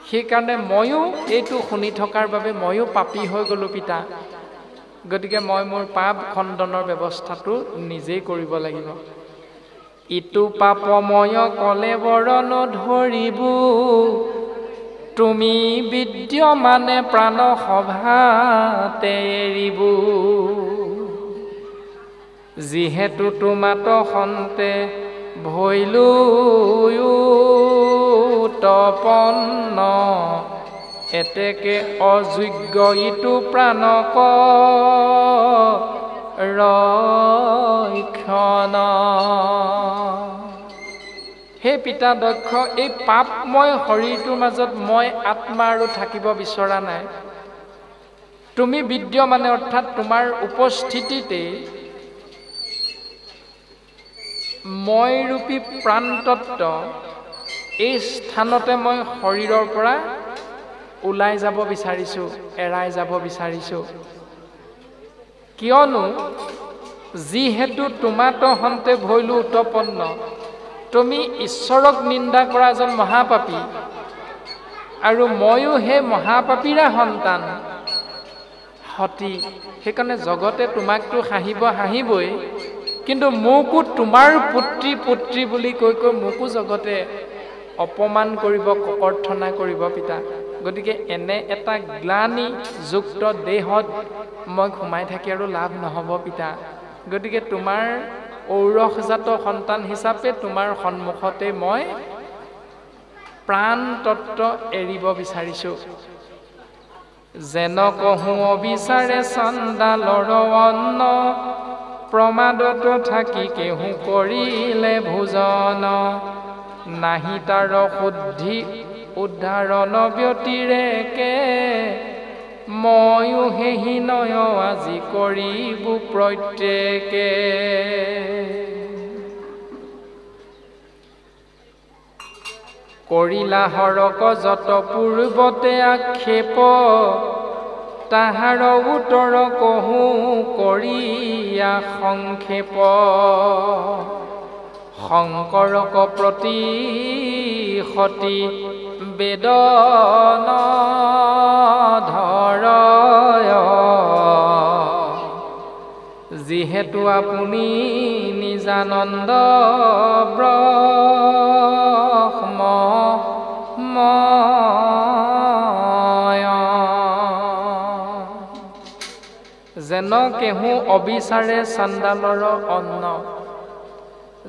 সেইকাৰণে ময়ো এইটো শুনি থকাৰ বাবে ময়ো পাপী হৈ গ'লো পিতা গতিকে মই মোৰ পাপ খণ্ডনৰ ব্যৱস্থাটো নিজেই কৰিব লাগিব ইটো পাপময় কলে বৰণ ধৰিব তুমি বিদ্যমানে প্ৰাণ সভাতে এৰিব যিহেতু তোমাত সন্তে ভৈলো তপন্ন এতেকে অযোগ্য ইটো প্ৰাণক ৰক্ষণ হে পিতা দক্ষ এই পাপময় শৰীৰটোৰ মাজত মই আত্মা আৰু থাকিব বিচৰা নাই তুমি বিদ্যমানে অৰ্থাৎ তোমাৰ উপস্থিতিতে মই ৰূপী প্ৰাণতত্ত্ব এই স্থানতে মই শৰীৰৰ পৰা ওলাই যাব বিচাৰিছো এৰাই যাব বিচাৰিছো কিয়নো যিহেতু তোমাত হন্তে ভৈলো উৎপন্ন তুমি ঈশ্বৰক নিন্দা কৰা এজন মহাপাপী আৰু ময়ো হে মহাপাপীৰা সন্তান সতী সেইকাৰণে জগতে তোমাকতো হাঁহিবই কিন্তু মোকো তোমাৰ পুত্ৰী পুত্ৰী বুলি কৈ কৈ মোকো জগতে অপমান কৰিব ককৰ্থনা কৰিব পিতা গতিকে এনে এটা গ্লানি যুক্ত দেহত মই ঘুমাই থাকি আৰু লাভ নহব পিতা গতিকে তোমাৰ ঔৰসজাত সন্তান হিচাপে তোমাৰ সন্মুখতে মই প্ৰাণ তত্ত্ব এৰিব বিচাৰিছো যেন কহো অবিচাৰে চণ্ডালৰ অন্ন প্ৰমাদত থাকি কেহু কৰিলে ভোজন নাহি তাৰ শুদ্ধি উদ্ধাৰণ ব্যতিৰেকে ময়ো হেহি নয় আজি কৰিব প্ৰত্যেকে কৰিলা হৰক যত পূৰ্বতে আক্ষেপ তাহাৰ উত্তৰ কহো কৰিয়া সংক্ষেপ শংকৰক প্ৰতি সতী বেদন ধৰয় যিহেতু আপুনি নিজানন্দ ব্ৰহ্মময় যেন কেহু অবিচাৰে চণ্ডালৰ অন্ন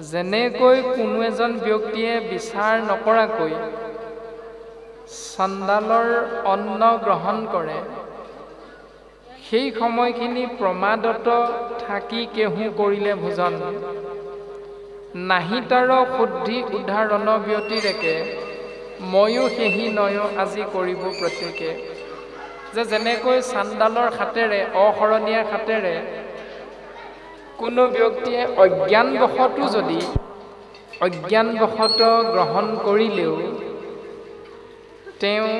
যেনেকৈ কোনো এজন ব্যক্তিয়ে বিচাৰ নকৰাকৈ চণ্ডালৰ অন্ন গ্ৰহণ কৰে সেই সময়খিনি প্ৰমাদত থাকি কেহু কৰিলে ভোজন নাহি তাৰ শুদ্ধি উদ্ধাৰণ ব্যতিৰেকে ময়ো সেহি নয় আজি কৰিব প্ৰত্যেকে। যে যেনেকৈ চাণ্ডালৰ হাতেৰে অসৰণীয়া হাতেৰে কোনো ব্যক্তিয়ে অজ্ঞানবশতো যদি অজ্ঞানবশত গ্ৰহণ কৰিলেও তেওঁ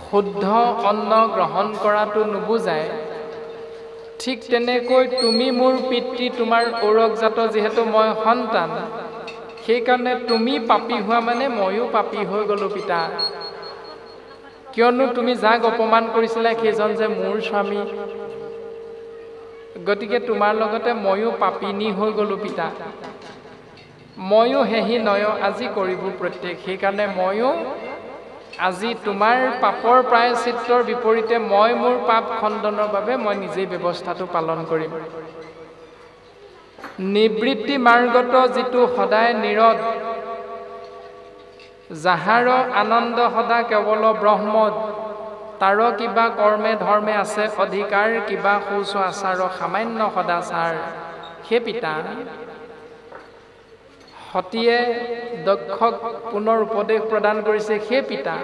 শুদ্ধ অন্ন গ্ৰহণ কৰাটো নুবুজায়, ঠিক তেনেকৈ তুমি মোৰ পিতৃ তোমাৰ ঔৰকজাত, যিহেতু মই সন্তান, সেইকাৰণে তুমি পাপী হোৱা মানে ময়ো পাপী হৈ গ'লোঁ পিতা। কিয়নো তুমি যাক অপমান কৰিছিলা সেইজন যে মোৰ স্বামী, গতিকে তোমাৰ লগতে ময়ো পাপিনী হৈ গ'লোঁ পিতা। ময়ো সেহি নয় আজি কৰিব প্ৰত্যেক। সেইকাৰণে ময়ো আজি তোমাৰ পাপৰ প্ৰায়শ্চিত্তৰ বিপৰীতে মই মোৰ পাপ খণ্ডনৰ বাবে মই নিজেই ব্যৱস্থাটো পালন কৰিম। নিবৃত্তি মাৰ্গত যিটো সদায় নীৰদ, যাহাৰ আনন্দ সদা কেৱল ব্ৰহ্মত, তাৰ কিবা কৰ্মে ধৰ্মে আছে অধিকাৰ, কিবা শৌচ আচাৰ সামান্য সদাচাৰ। সেই পিতা সতীয়ে দক্ষক পুনৰ উপদেশ প্ৰদান কৰিছে, সেই পিতা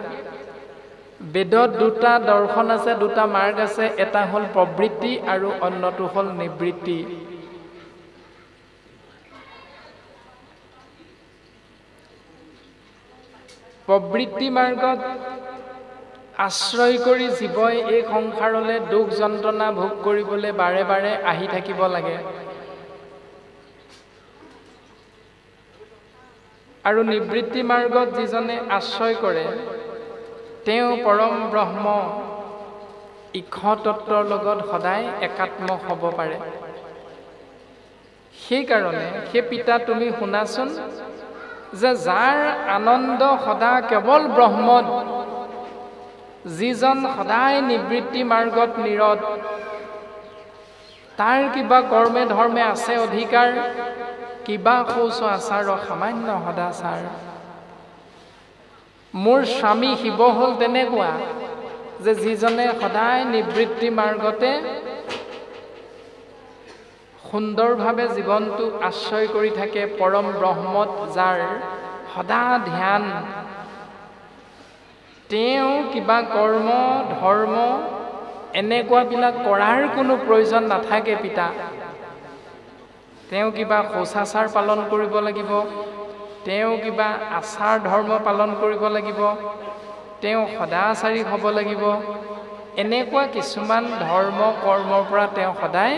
বেদত দুটা দৰ্শন আছে, দুটা মাৰ্গ আছে, এটা হ'ল প্ৰবৃত্তি আৰু অন্যটো হ'ল নিবৃত্তি। প্ৰবৃত্তি মাৰ্গত আশ্ৰয় কৰি জীৱই এই সংসাৰলৈ দুখ যন্ত্ৰণা ভোগ কৰিবলৈ বাৰে বাৰে আহি থাকিব লাগে। আৰু নিবৃত্তি মাৰ্গত যিজনে আশ্ৰয় কৰে তেওঁ পৰম ব্ৰহ্ম ঈশ তত্ত্বৰ লগত সদায় একাত্ম হ'ব পাৰে। সেইকাৰণে সেই পিতা তুমি শুনাচোন, যে যাৰ আনন্দ সদা কেৱল ব্ৰহ্মত, যিজন সদায় নিবৃত্তি মাৰ্গত নীৰদ, তাৰ কিবা কৰ্মে ধৰ্মে আছে অধিকাৰ, কিবা শৌচ আচাৰ সামান্য সদাচাৰ। মোৰ স্বামী শিৱ হ'ল তেনেকুৱা, যে যিজনে সদায় নিবৃত্তি মাৰ্গতে সুন্দৰভাৱে জীৱনটো আশ্ৰয় কৰি থাকে, পৰম ব্ৰহ্মত যাৰ সদা ধ্যান, তেওঁ কিবা কৰ্ম ধৰ্ম এনেকুৱাবিলাক কৰাৰ কোনো প্ৰয়োজন নাথাকে পিতা। তেওঁ কিবা শৌচাচাৰ পালন কৰিব লাগিব, তেওঁ কিবা আচাৰ ধৰ্ম পালন কৰিব লাগিব, তেওঁ সদাচাৰী হ'ব লাগিব, এনেকুৱা কিছুমান ধৰ্ম কৰ্মৰ পৰা তেওঁ সদায়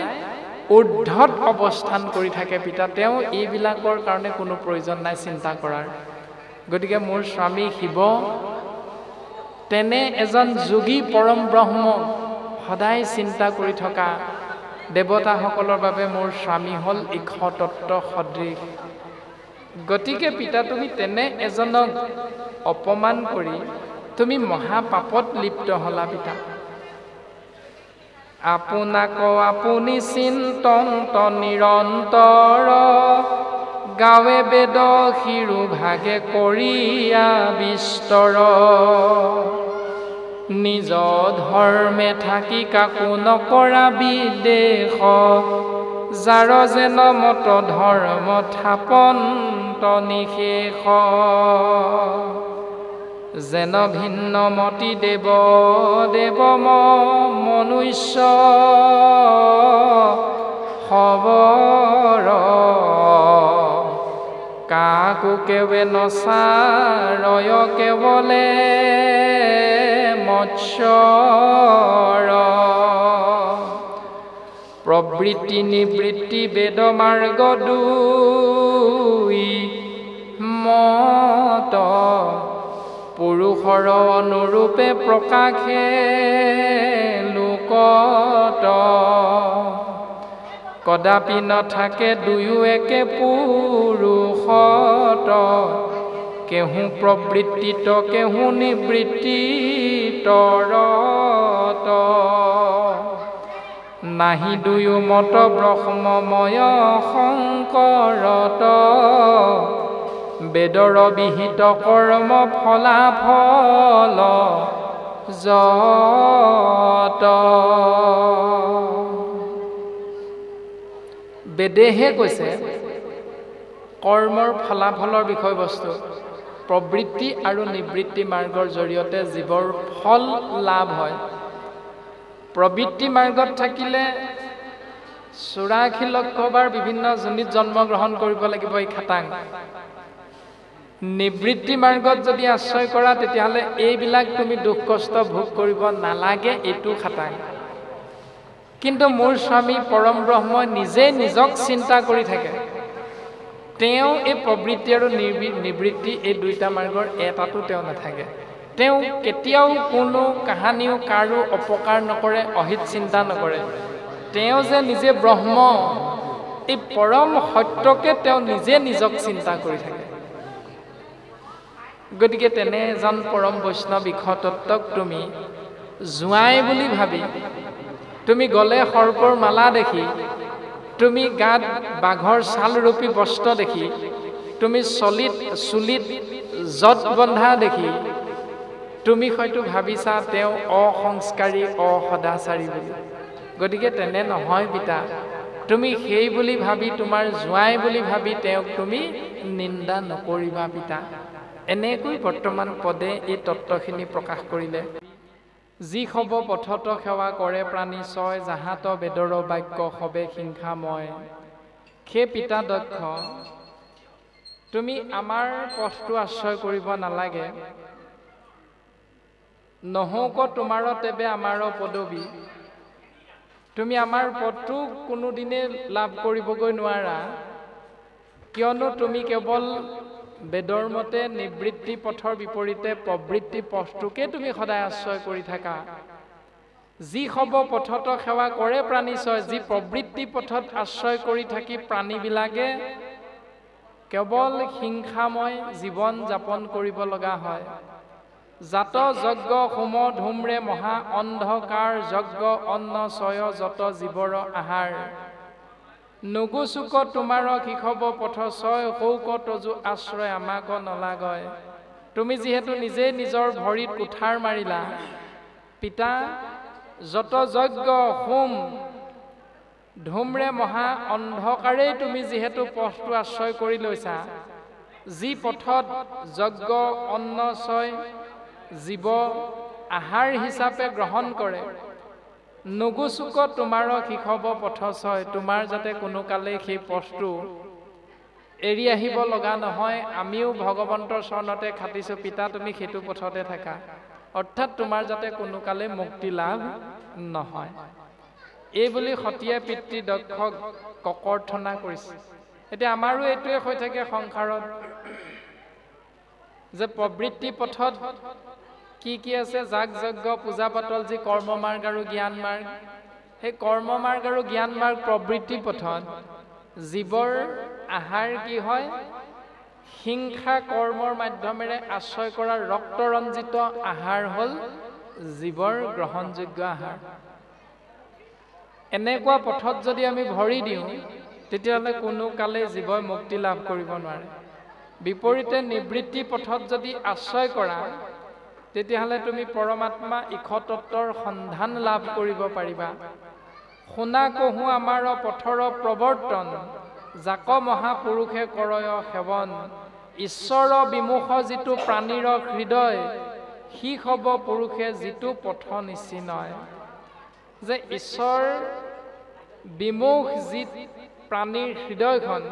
ঊৰ্ধ্বত অৱস্থান কৰি থাকে পিতা। তেওঁ এইবিলাকৰ কাৰণে কোনো প্ৰয়োজন নাই চিন্তা কৰাৰ। গতিকে মোৰ স্বামী শিৱ তেনে এজন যোগী পৰম ব্ৰহ্ম সদায় চিন্তা কৰি থকা দেৱতাসকলৰ বাবে মোৰ স্বামী হ'ল ঈশ তত্ত্ব সদৃশ। গতিকে পিতা তুমি তেনে এজনক অপমান কৰি তুমি মহাপাপত লিপ্ত হলা পিতা। আপোনাক আপুনি চিন্তন্ত নিৰন্তৰ, গাৱে বেদ শিৰো ভাগে কৰিয়া বিস্তৰ। নিজ ধৰ্মে থাকি কাকো নকৰা বিদেশ, যাৰ যেন মত ধৰ্ম থাপন্ত নিশেষ। যেন ভিন্ন মতি দেৱ দেৱ মনুষ্য খবৰ, কাকো কেৱে নচাৰয় কেৱলে মৎস্যৰ। প্ৰবৃত্তি নিবৃত্তি বেদ মাৰ্গ দুই মত, পুৰুষৰ অনুৰূপে প্ৰকাশে লোকত। কদাপি নাথাকে দুয়ো একে পুৰুষত, কেহু প্ৰবৃত্তিত কেহু নিবৃত্তিতৰত। নাহি দুয়ো মত ব্ৰহ্মময় শংকৰত, বেদৰ বিহিত কৰ্ম ফলাফল যত বেদেহে কৈছে কৰ্মৰ ফলাফলৰ বিষয়বস্তু প্ৰবৃত্তি আৰু নিবৃত্তি মাৰ্গৰ জৰিয়তে জীৱৰ ফল লাভ হয়। প্ৰবৃত্তি মাৰ্গত থাকিলে 84 লক্ষবাৰ বিভিন্ন যোনিত জন্মগ্ৰহণ কৰিব লাগিব এই খাটাং। নিবৃত্তি মাৰ্গত যদি আশ্ৰয় কৰা তেতিয়াহ'লে এইবিলাক তুমি দুখ কষ্ট ভোগ কৰিব নালাগে, এইটো খাটাং। কিন্তু মোৰ স্বামী পৰম ব্ৰহ্মই নিজে নিজক চিন্তা কৰি থাকে। তেওঁ এই প্ৰবৃত্তি আৰু নিবৃত্তি এই দুইটা মাৰ্গৰ এটাতো তেওঁ নাথাকে। তেওঁ কেতিয়াও কোনো কাহানিও কাৰো অপকাৰ নকৰে, অহিত চিন্তা নকৰে। তেওঁ যে নিজে ব্ৰহ্ম, এই পৰম সত্যকে তেওঁ নিজে নিজক চিন্তা কৰি থাকে। গতিকে তেনে এজন পৰম বৈষ্ণৱ ইক্ষতত্ত্বক তুমি জোঁৱাই বুলি ভাবি, তুমি গলে সৰ্পৰ মালা দেখি, তুমি গাত বাঘৰ ছাল ৰূপী বস্ত্ৰ দেখি, তুমি চুলিত যত বন্ধা দেখি তুমি হয়তো ভাবিছা তেওঁ অসংস্কাৰী অসদাচাৰী বুলি। গতিকে তেনে নহয় পিতা। তুমি সেই বুলি ভাবি, তোমাৰ জোঁৱাই বুলি ভাবি তেওঁক তুমি নিন্দা নকৰিবা পিতা। এনেকৈ বৰ্তমান পদে এই তত্ত্বখিনি প্ৰকাশ কৰিলে। যি সব পথত সেৱা কৰে প্ৰাণী ছয়, জাহাত বেদৰ বাক্য সবে হিংসাময়। সেই পিতা দক্ষ, তুমি আমাৰ পথটো আশ্ৰয় কৰিব নালাগে। নহৌক তোমাৰ তেবে আমাৰ পদবী। তুমি আমাৰ পদটো কোনোদিনে লাভ কৰিবগৈ নোৱাৰা, কিয়নো তুমি কেৱল বেদৰ মতে নিবৃত্তি পথৰ বিপৰীতে প্ৰবৃত্তি পথটোকে তুমি সদায় আশ্ৰয় কৰি থাকা। যি সব পথত সেৱা কৰে প্ৰাণী ছয়, যি প্ৰবৃত্তি পথত আশ্ৰয় কৰি থাকি প্ৰাণীবিলাকে কেৱল হিংসাময় জীৱন যাপন কৰিব লগা হয়। জাত যজ্ঞ হোম ধূম্ৰে মহা অন্ধকাৰ, যজ্ঞ অন্ন ছয় যত জীৱৰ আহাৰ। নুগুচুক তোমাৰ শিখব পথ ছয়, শৌক তজু আশ্ৰয় আমাক নলাগয়। তুমি যিহেতু নিজেই নিজৰ ভৰিত কুঠাৰ মাৰিলা পিতা, যত যজ্ঞ হোম ধূম্ৰে মহা অন্ধকাৰেই তুমি যিহেতু পথটো আশ্ৰয় কৰি লৈছা, যি পথত যজ্ঞ অন্ন ছয় জীৱ আহাৰ হিচাপে গ্ৰহণ কৰে, নুগুচুক তোমাৰ শিখব পথ ছয়, তোমাৰ যাতে কোনো কালে সেই পথটো এৰি আহিব লগা নহয়। আমিও ভগৱন্তৰ চৰণতে খাটিছো পিতা, তুমি সেইটো পথতে থাকা, অৰ্থাৎ তোমাৰ যাতে কোনো কালে মুক্তি লাভ নহয়। এই বুলি সতীয়ে পিতৃ দক্ষক ককৰ্থনা কৰিছে। এতিয়া আমাৰো এইটোৱে হৈ থাকে সংসাৰত যে প্ৰবৃত্তি পথত কি কি আছে, যাগ যজ্ঞ পূজা পাতল, যি কৰ্ম মাৰ্গ আৰু জ্ঞান মাৰ্গ। সেই কৰ্ম মাৰ্গ আৰু জ্ঞান মাৰ্গ প্ৰবৃত্তি পথত জীৱৰ আহাৰ কি হয়, হিংসা কৰ্মৰ মাধ্যমেৰে আশ্ৰয় কৰা ৰক্তৰঞ্জিত আহাৰ হ'ল জীৱৰ গ্ৰহণযোগ্য আহাৰ। এনেকুৱা পথত যদি আমি ভৰি দিওঁ তেতিয়াহ'লে কোনো কালে জীৱই মুক্তি লাভ কৰিব নোৱাৰে। বিপৰীতে নিবৃত্তি পথত যদি আশ্ৰয় কৰা তেতিয়াহ'লে তুমি পৰমাত্মা ইক্ষতত্ত্বৰ সন্ধান লাভ কৰিব পাৰিবা। শুনা কহো আমাৰ পথৰ প্ৰৱৰ্তন, জাক মহাপুৰুষে কৰয় সেৱন। ঈশ্বৰ বিমুখ যিটো প্ৰাণীৰ হৃদয়, সি হব পুৰুষে যিটো পথ নিশ্চিনয়। যে ঈশ্বৰ বিমুখ যি প্ৰাণীৰ হৃদয়খন,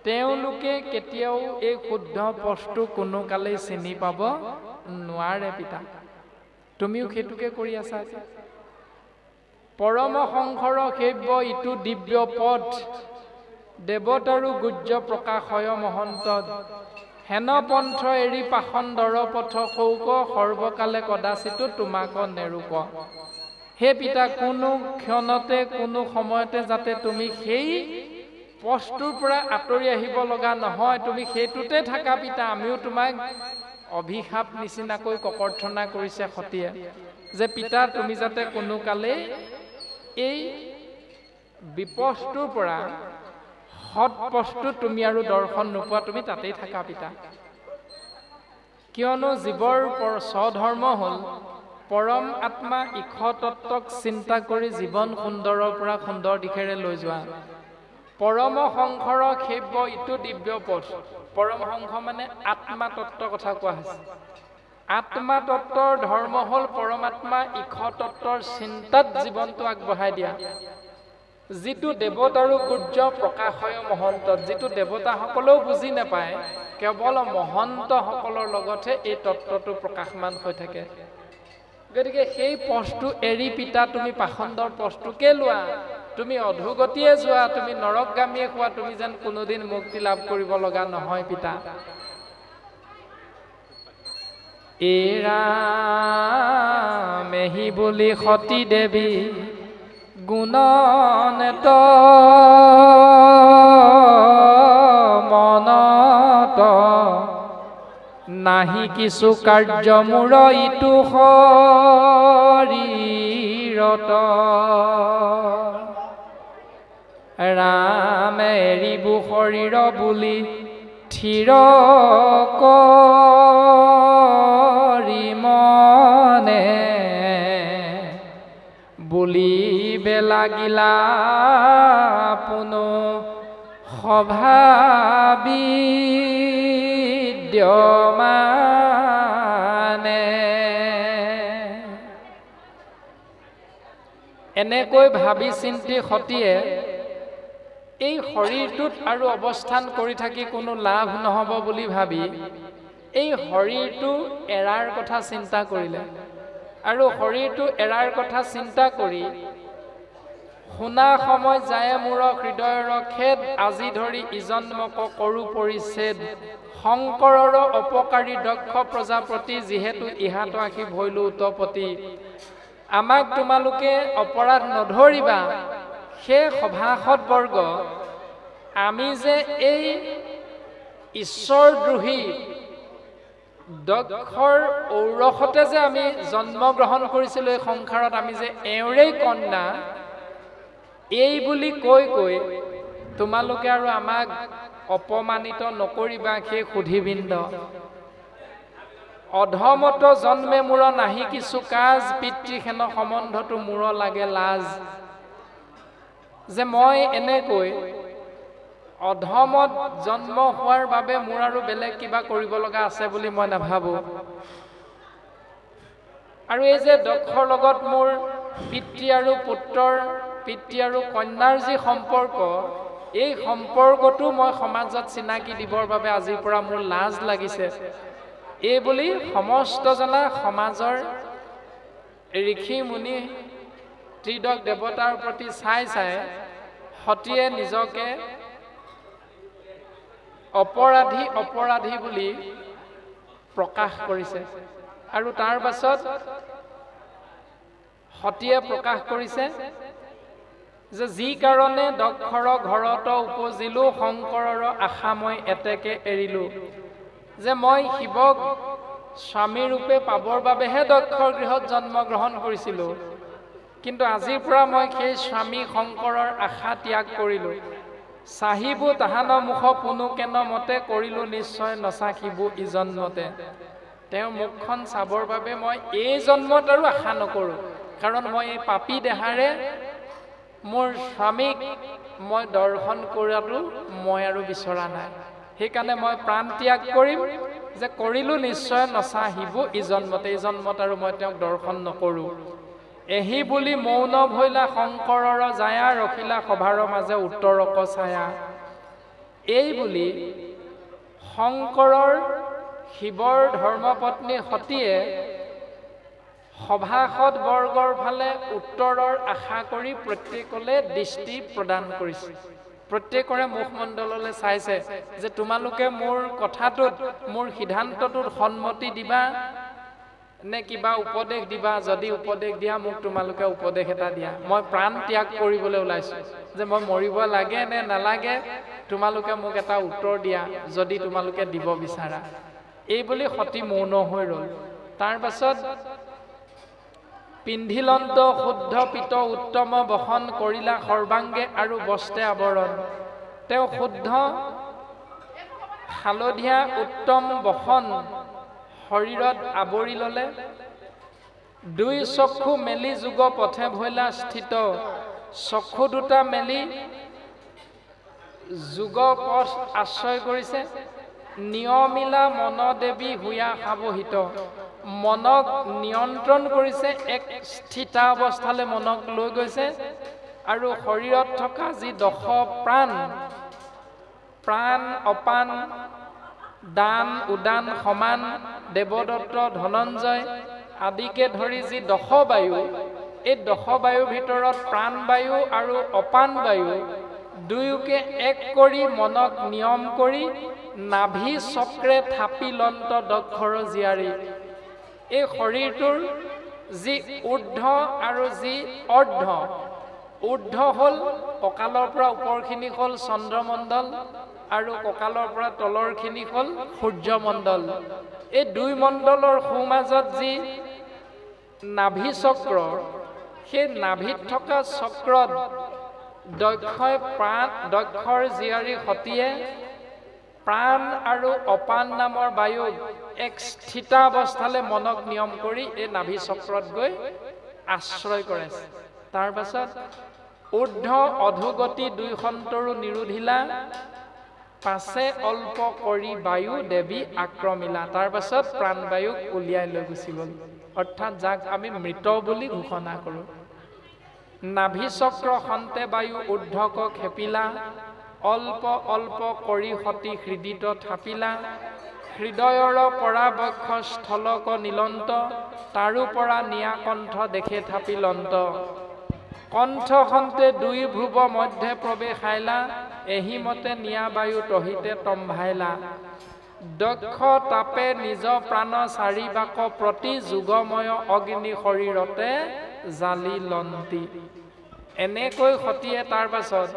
তেওঁলোকে কেতিয়াও এই শুদ্ধ পথটো কোনো কালেই চিনি পাব নোৱাৰে পিতা। তুমিও সেইটোকে কৰি আছা। পৰম সংসৰ সেব্য ইটো দিব্য পথ, দেৱতাৰু গুজ্জ প্ৰকাশয় মহন্ত। হেন পন্থ এৰি পাখণ্ডৰ পথ, শৌক সৰ্বকালে কদাচিতো তোমাক নেৰোপ। হে পিতা, কোনো ক্ষণতে কোনো সময়তে যাতে তুমি সেই পথটোৰ পৰা আঁতৰি আহিব লগা নহয়, তুমি সেইটোতে থাকা পিতা। আমিও তোমাক অভিশাপ নিচিনাকৈ ককৰ্থনা কৰিছে সতীয়ে যে পিতা, তুমি যাতে কোনো কালে এই বিপথটোৰ পৰা সৎ পথটো তুমি আৰু দৰ্শন নোপোৱা, তুমি তাতেই থাকা পিতা। কিয়নো জীৱৰ স্বধৰ্ম হ'ল পৰম আত্মা ঈশ তত্ত্বক চিন্তা কৰি জীৱন সুন্দৰৰ পৰা সুন্দৰ দিশেৰে লৈ যোৱা। পৰম সংঘৰ সেব্য ইটো দিব্য পথ। পৰম সংঘ মানে আত্মা তত্ত্বৰ কথা কোৱা হৈছে। আত্মা তত্ত্বৰ ধৰ্ম হ'ল পৰমাত্মা ঈশ তত্ত্বৰ চিন্তাত জীৱনটো আগবঢ়াই দিয়া। যিটো দেৱতাৰো গুৰ্য প্ৰকাশয় মহন্তত, যিটো দেৱতাসকলেও বুজি নাপায়, কেৱল মহন্তসকলৰ লগতহে এই তত্ত্বটো প্ৰকাশমান হৈ থাকে। গতিকে সেই পথটো এৰি পিতা তুমি পাখণ্ডৰ পথটোকে লোৱা, তুমি অধোগতিয়ে যোৱা, তুমি নৰকগামীয়ে কোৱা, তুমি যেন কোনোদিন মুক্তি লাভ কৰিব লগা নহয় পিতা। এৰা মেহি বুলি সতী দেৱী গুণনেত মনত নাহি কিছু কাৰ্য মূৰ ইটো শৰীৰত। ৰামে এৰিবু শৰীৰ বুলি থিৰ কৰি মনে বুলিবে লাগিলা পুনো সভাবিদ্যমানে। এনেকৈ ভাবি চিন্তি সতীয়ে এই শৰীৰটোত আৰু অৱস্থান কৰি থাকি কোনো লাভ নহ'ব বুলি ভাবি এই শৰীৰটো এৰাৰ কথা চিন্তা কৰিলে। আৰু শৰীৰটো এৰাৰ কথা চিন্তা কৰি শুনা সময় যায় মোৰ হৃদয়ৰ খেদ, আজি ধৰি ইজন্মক কৰো পৰিচ্ছেদ। শংকৰৰ অপকাৰী দক্ষ প্ৰজাপতি, যিহেতু ইহাত আঁকি ভৈলো উৎপত্তি। আমাক তোমালোকে অপৰাধ নধৰিবা। সেই সভাসদ বৰ্গ, আমি যে এই ঈশ্বৰদ্ৰোহী দক্ষৰ ঔৰসতে যে আমি জন্মগ্ৰহণ কৰিছিলোঁ এই সংসাৰত, আমি যে এওঁৰেই কন্যা, এই বুলি কৈ কৈ তোমালোকে আৰু আমাক অপমানিত নকৰিবা। সেই সুধীবৃন্দ, অধমত জন্মে মূৰ নাহি কিছু কাজ, পিতৃসেন সম্বন্ধটো মূৰ লাগে লাজ। যে মই এনেকৈ অধমত জন্ম হোৱাৰ বাবে মোৰ আৰু বেলেগ কিবা কৰিব লগা আছে বুলি মই নাভাবোঁ। আৰু এই যে দক্ষৰ লগত মোৰ পিতৃ আৰু পুত্ৰৰ, পিতৃ আৰু কন্যাৰ যি সম্পৰ্ক, এই সম্পৰ্কটো মই সমাজত চিনাকি দিবৰ বাবে আজিৰ পৰা মোৰ লাজ লাগিছে। এই বুলি সমস্ত জনা সমাজৰ ঋষি মুনি ত্ৰিদশ দেৱতাৰ প্ৰতি চাই চাই সতীয়ে নিজকে অপৰাধী অপৰাধী বুলি প্ৰকাশ কৰিছে। আৰু তাৰ পাছত সতীয়ে প্ৰকাশ কৰিছে যে যি কাৰণে দক্ষৰ ঘৰত উপজিলো, শংকৰৰ আশা মই এতেকে এৰিলো। যে মই শিৱক স্বামী ৰূপে পাবৰ বাবেহে দক্ষৰ গৃহত জন্মগ্ৰহণ কৰিছিলোঁ, কিন্তু আজিৰ পৰা মই সেই স্বামী শংকৰৰ আশা ত্যাগ কৰিলো। চাহিবু তাহান মুখ পুনু কেন মতে, কৰিলো নিশ্চয় নচাখিবু ইজন্মতে। তেওঁ মুখখন চাবৰ বাবে মই এই জন্মত আৰু আশা নকৰোঁ, কাৰণ মই এই পাপী দেহাৰে মোৰ স্বামীক মই দৰ্শন কৰাটো মই আৰু বিচৰা নাই। সেইকাৰণে মই প্ৰাণ ত্যাগ কৰিম, যে কৰিলো নিশ্চয় নচাহিবু ইজন্মতে, এই জন্মত আৰু মই তেওঁক দৰ্শন নকৰোঁ। এহি বুলি মৌন ভৈলা শংকৰৰ জায়া, ৰখিলা সভাৰ মাজে উত্তৰক ছায়া। এই বুলি শংকৰৰ শিৱৰ ধৰ্মপত্নী সতীয়ে সভাসদ বৰ্গৰ ফালে উত্তৰৰ আশা কৰি প্ৰত্যেকলে দৃষ্টি প্ৰদান কৰিছে। প্ৰত্যেকৰে মুখমণ্ডললৈ চাইছে যে তোমালোকে মোৰ কথাটোত, মোৰ সিদ্ধান্তটোত সন্মতি দিবা নে কিবা উপদেশ দিবা। যদি উপদেশ দিয়া মোক তোমালোকে উপদেশ এটা দিয়া। মই প্ৰাণ ত্যাগ কৰিবলৈ ওলাইছোঁ, যে মই মৰিব লাগে নে নালাগে, তোমালোকে মোক এটা উত্তৰ দিয়া যদি তোমালোকে দিব বিচাৰা। এই বুলি সতী মৌন হৈ ৰ'ল। তাৰ পাছত পিন্ধিলন্ত শুদ্ধ পিত উত্তম বসন, কৰিলা সৰ্বাংগে আৰু বস্ত্ৰে আৱৰণ। তেওঁ শুদ্ধ হালধীয়া উত্তম বসন শৰীৰত আৱৰি ল'লে। দুই চক্ষু মেলি যুগ পথে ভৈলা স্থিত চক্ষু দুটা মেলি যুগ পথ আশ্ৰয় কৰিছে নিয়মিলা মন দেৱী হুয়া সাৱহিত মনক নিয়ন্ত্ৰণ কৰিছে এক স্থিতা অৱস্থালৈ মনক লৈ গৈছে আৰু শৰীৰত থকা যি দশ প্ৰাণ প্ৰাণ অপান দান উদান সমান দেৱদত্ত ধনঞ্জয় আদিকে ধৰি যি দশ বায়ু এই দশ বায়ুৰ ভিতৰত প্ৰাণবায়ু আৰু অপান বায়ু দুয়োকে এক কৰি মনক নিয়ম কৰি নাভি চক্ৰে থাপি লন্ত দক্ষৰ জীয়াৰী এই শৰীৰটোৰ যি ঊৰ্ধ্ব আৰু যি অৰ্ধ ঊৰ্ধ্ব হ'ল কঁকালৰ পৰা ওপৰখিনি হ'ল চন্দ্ৰমণ্ডল আৰু কঁকালৰ পৰা তলৰখিনি হ'ল সূৰ্যমণ্ডল এই দুই মণ্ডলৰ সোঁমাজত যি নাভি চক্ৰ সেই নাভিত থকা চক্ৰত দক্ষই প্ৰাণ দক্ষৰ জীয়াৰী সতীয়ে প্ৰাণ আৰু অপান নামৰ বায়ুক এক স্থিতা অৱস্থালৈ মনক নিয়ম কৰি এই নাভি চক্ৰত গৈ আশ্ৰয় কৰাইছে তাৰ পাছত ঊৰ্ধ্ব অধোগতি দুই সন্তৰো নিৰোধিলা পাছে অল্প কৰি বায়ু দেৱী আক্ৰমিলা তাৰ পাছত প্ৰাণবায়ুক উলিয়াই লৈ গুচি গ'ল অৰ্থাৎ যাক আমি মৃত বুলি ঘোষণা কৰোঁ নাভি চক্ৰ সন্তে বায়ু ঊৰ্ধ্বক খেপিলা অল্প অল্প কৰি সতী হৃদিত থাপিলা হৃদয়ৰ পৰা বক্ষ স্থলক নীলন্ত তাৰো পৰা নিয়া কণ্ঠ দেখে থাপিলন্ত কণ্ঠ সন্তে দুই ভ্ৰুৱ মধ্যে প্ৰৱেশাইলা এহিমতে নিয়া বায়ু তহিতে তম্ভাইলা দক্ষ তাপে নিজ প্ৰাণ চাৰি বাক প্ৰতি যুগময় অগ্নি শৰীৰতে জালি লন্তি এনেকৈ সতীয়ে তাৰ পাছত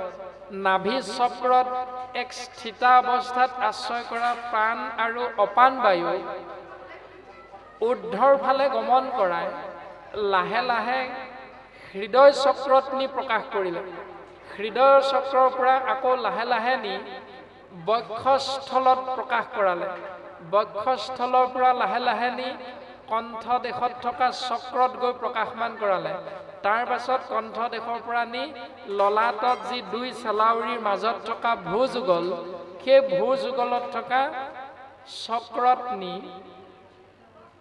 নাভি চক্ৰত এক স্থিতা অৱস্থাত আশ্ৰয় কৰা প্ৰাণ আৰু অপান বায়ু ঊৰ্ধ্বৰ ফালে গমন কৰাই লাহে লাহে হৃদয় চক্ৰত নি প্ৰকাশ কৰিলে হৃদয় চক্ৰৰ পৰা আকৌ লাহে লাহে নি বক্ষস্থলত প্ৰকাশ কৰালে বক্ষস্থলৰ পৰা লাহে লাহে নি কণ্ঠ দেশত থকা চক্ৰত গৈ প্ৰকাশমান কৰালে তাৰ পাছত কণ্ঠ দেশৰ পৰা নি ললাটত যি দুই চেলাউৰীৰ মাজত থকা ভূযুগল সেই ভূযুগলত থকা চক্ৰত নি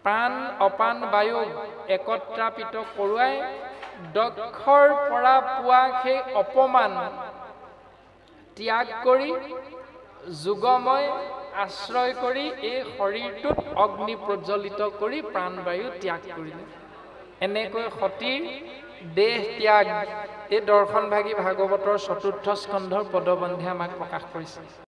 প্ৰাণ অপান বায়ুক একত্ৰাপিত কৰোৱাই দক্ষৰ পৰা পোৱা সেই অপমান ত্যাগ কৰি যুগময় আশ্ৰয় কৰি এই শৰীৰটোত অগ্নি প্ৰজ্বলিত কৰি প্ৰাণবায়ু ত্যাগ কৰিলে এনেকৈ সতীৰ দেহ ত্যাগ এই দৰ্শনভাগী ভাগৱতৰ চতুৰ্থ স্কন্ধৰ পদবন্ধে আমাক প্ৰকাশ কৰিছে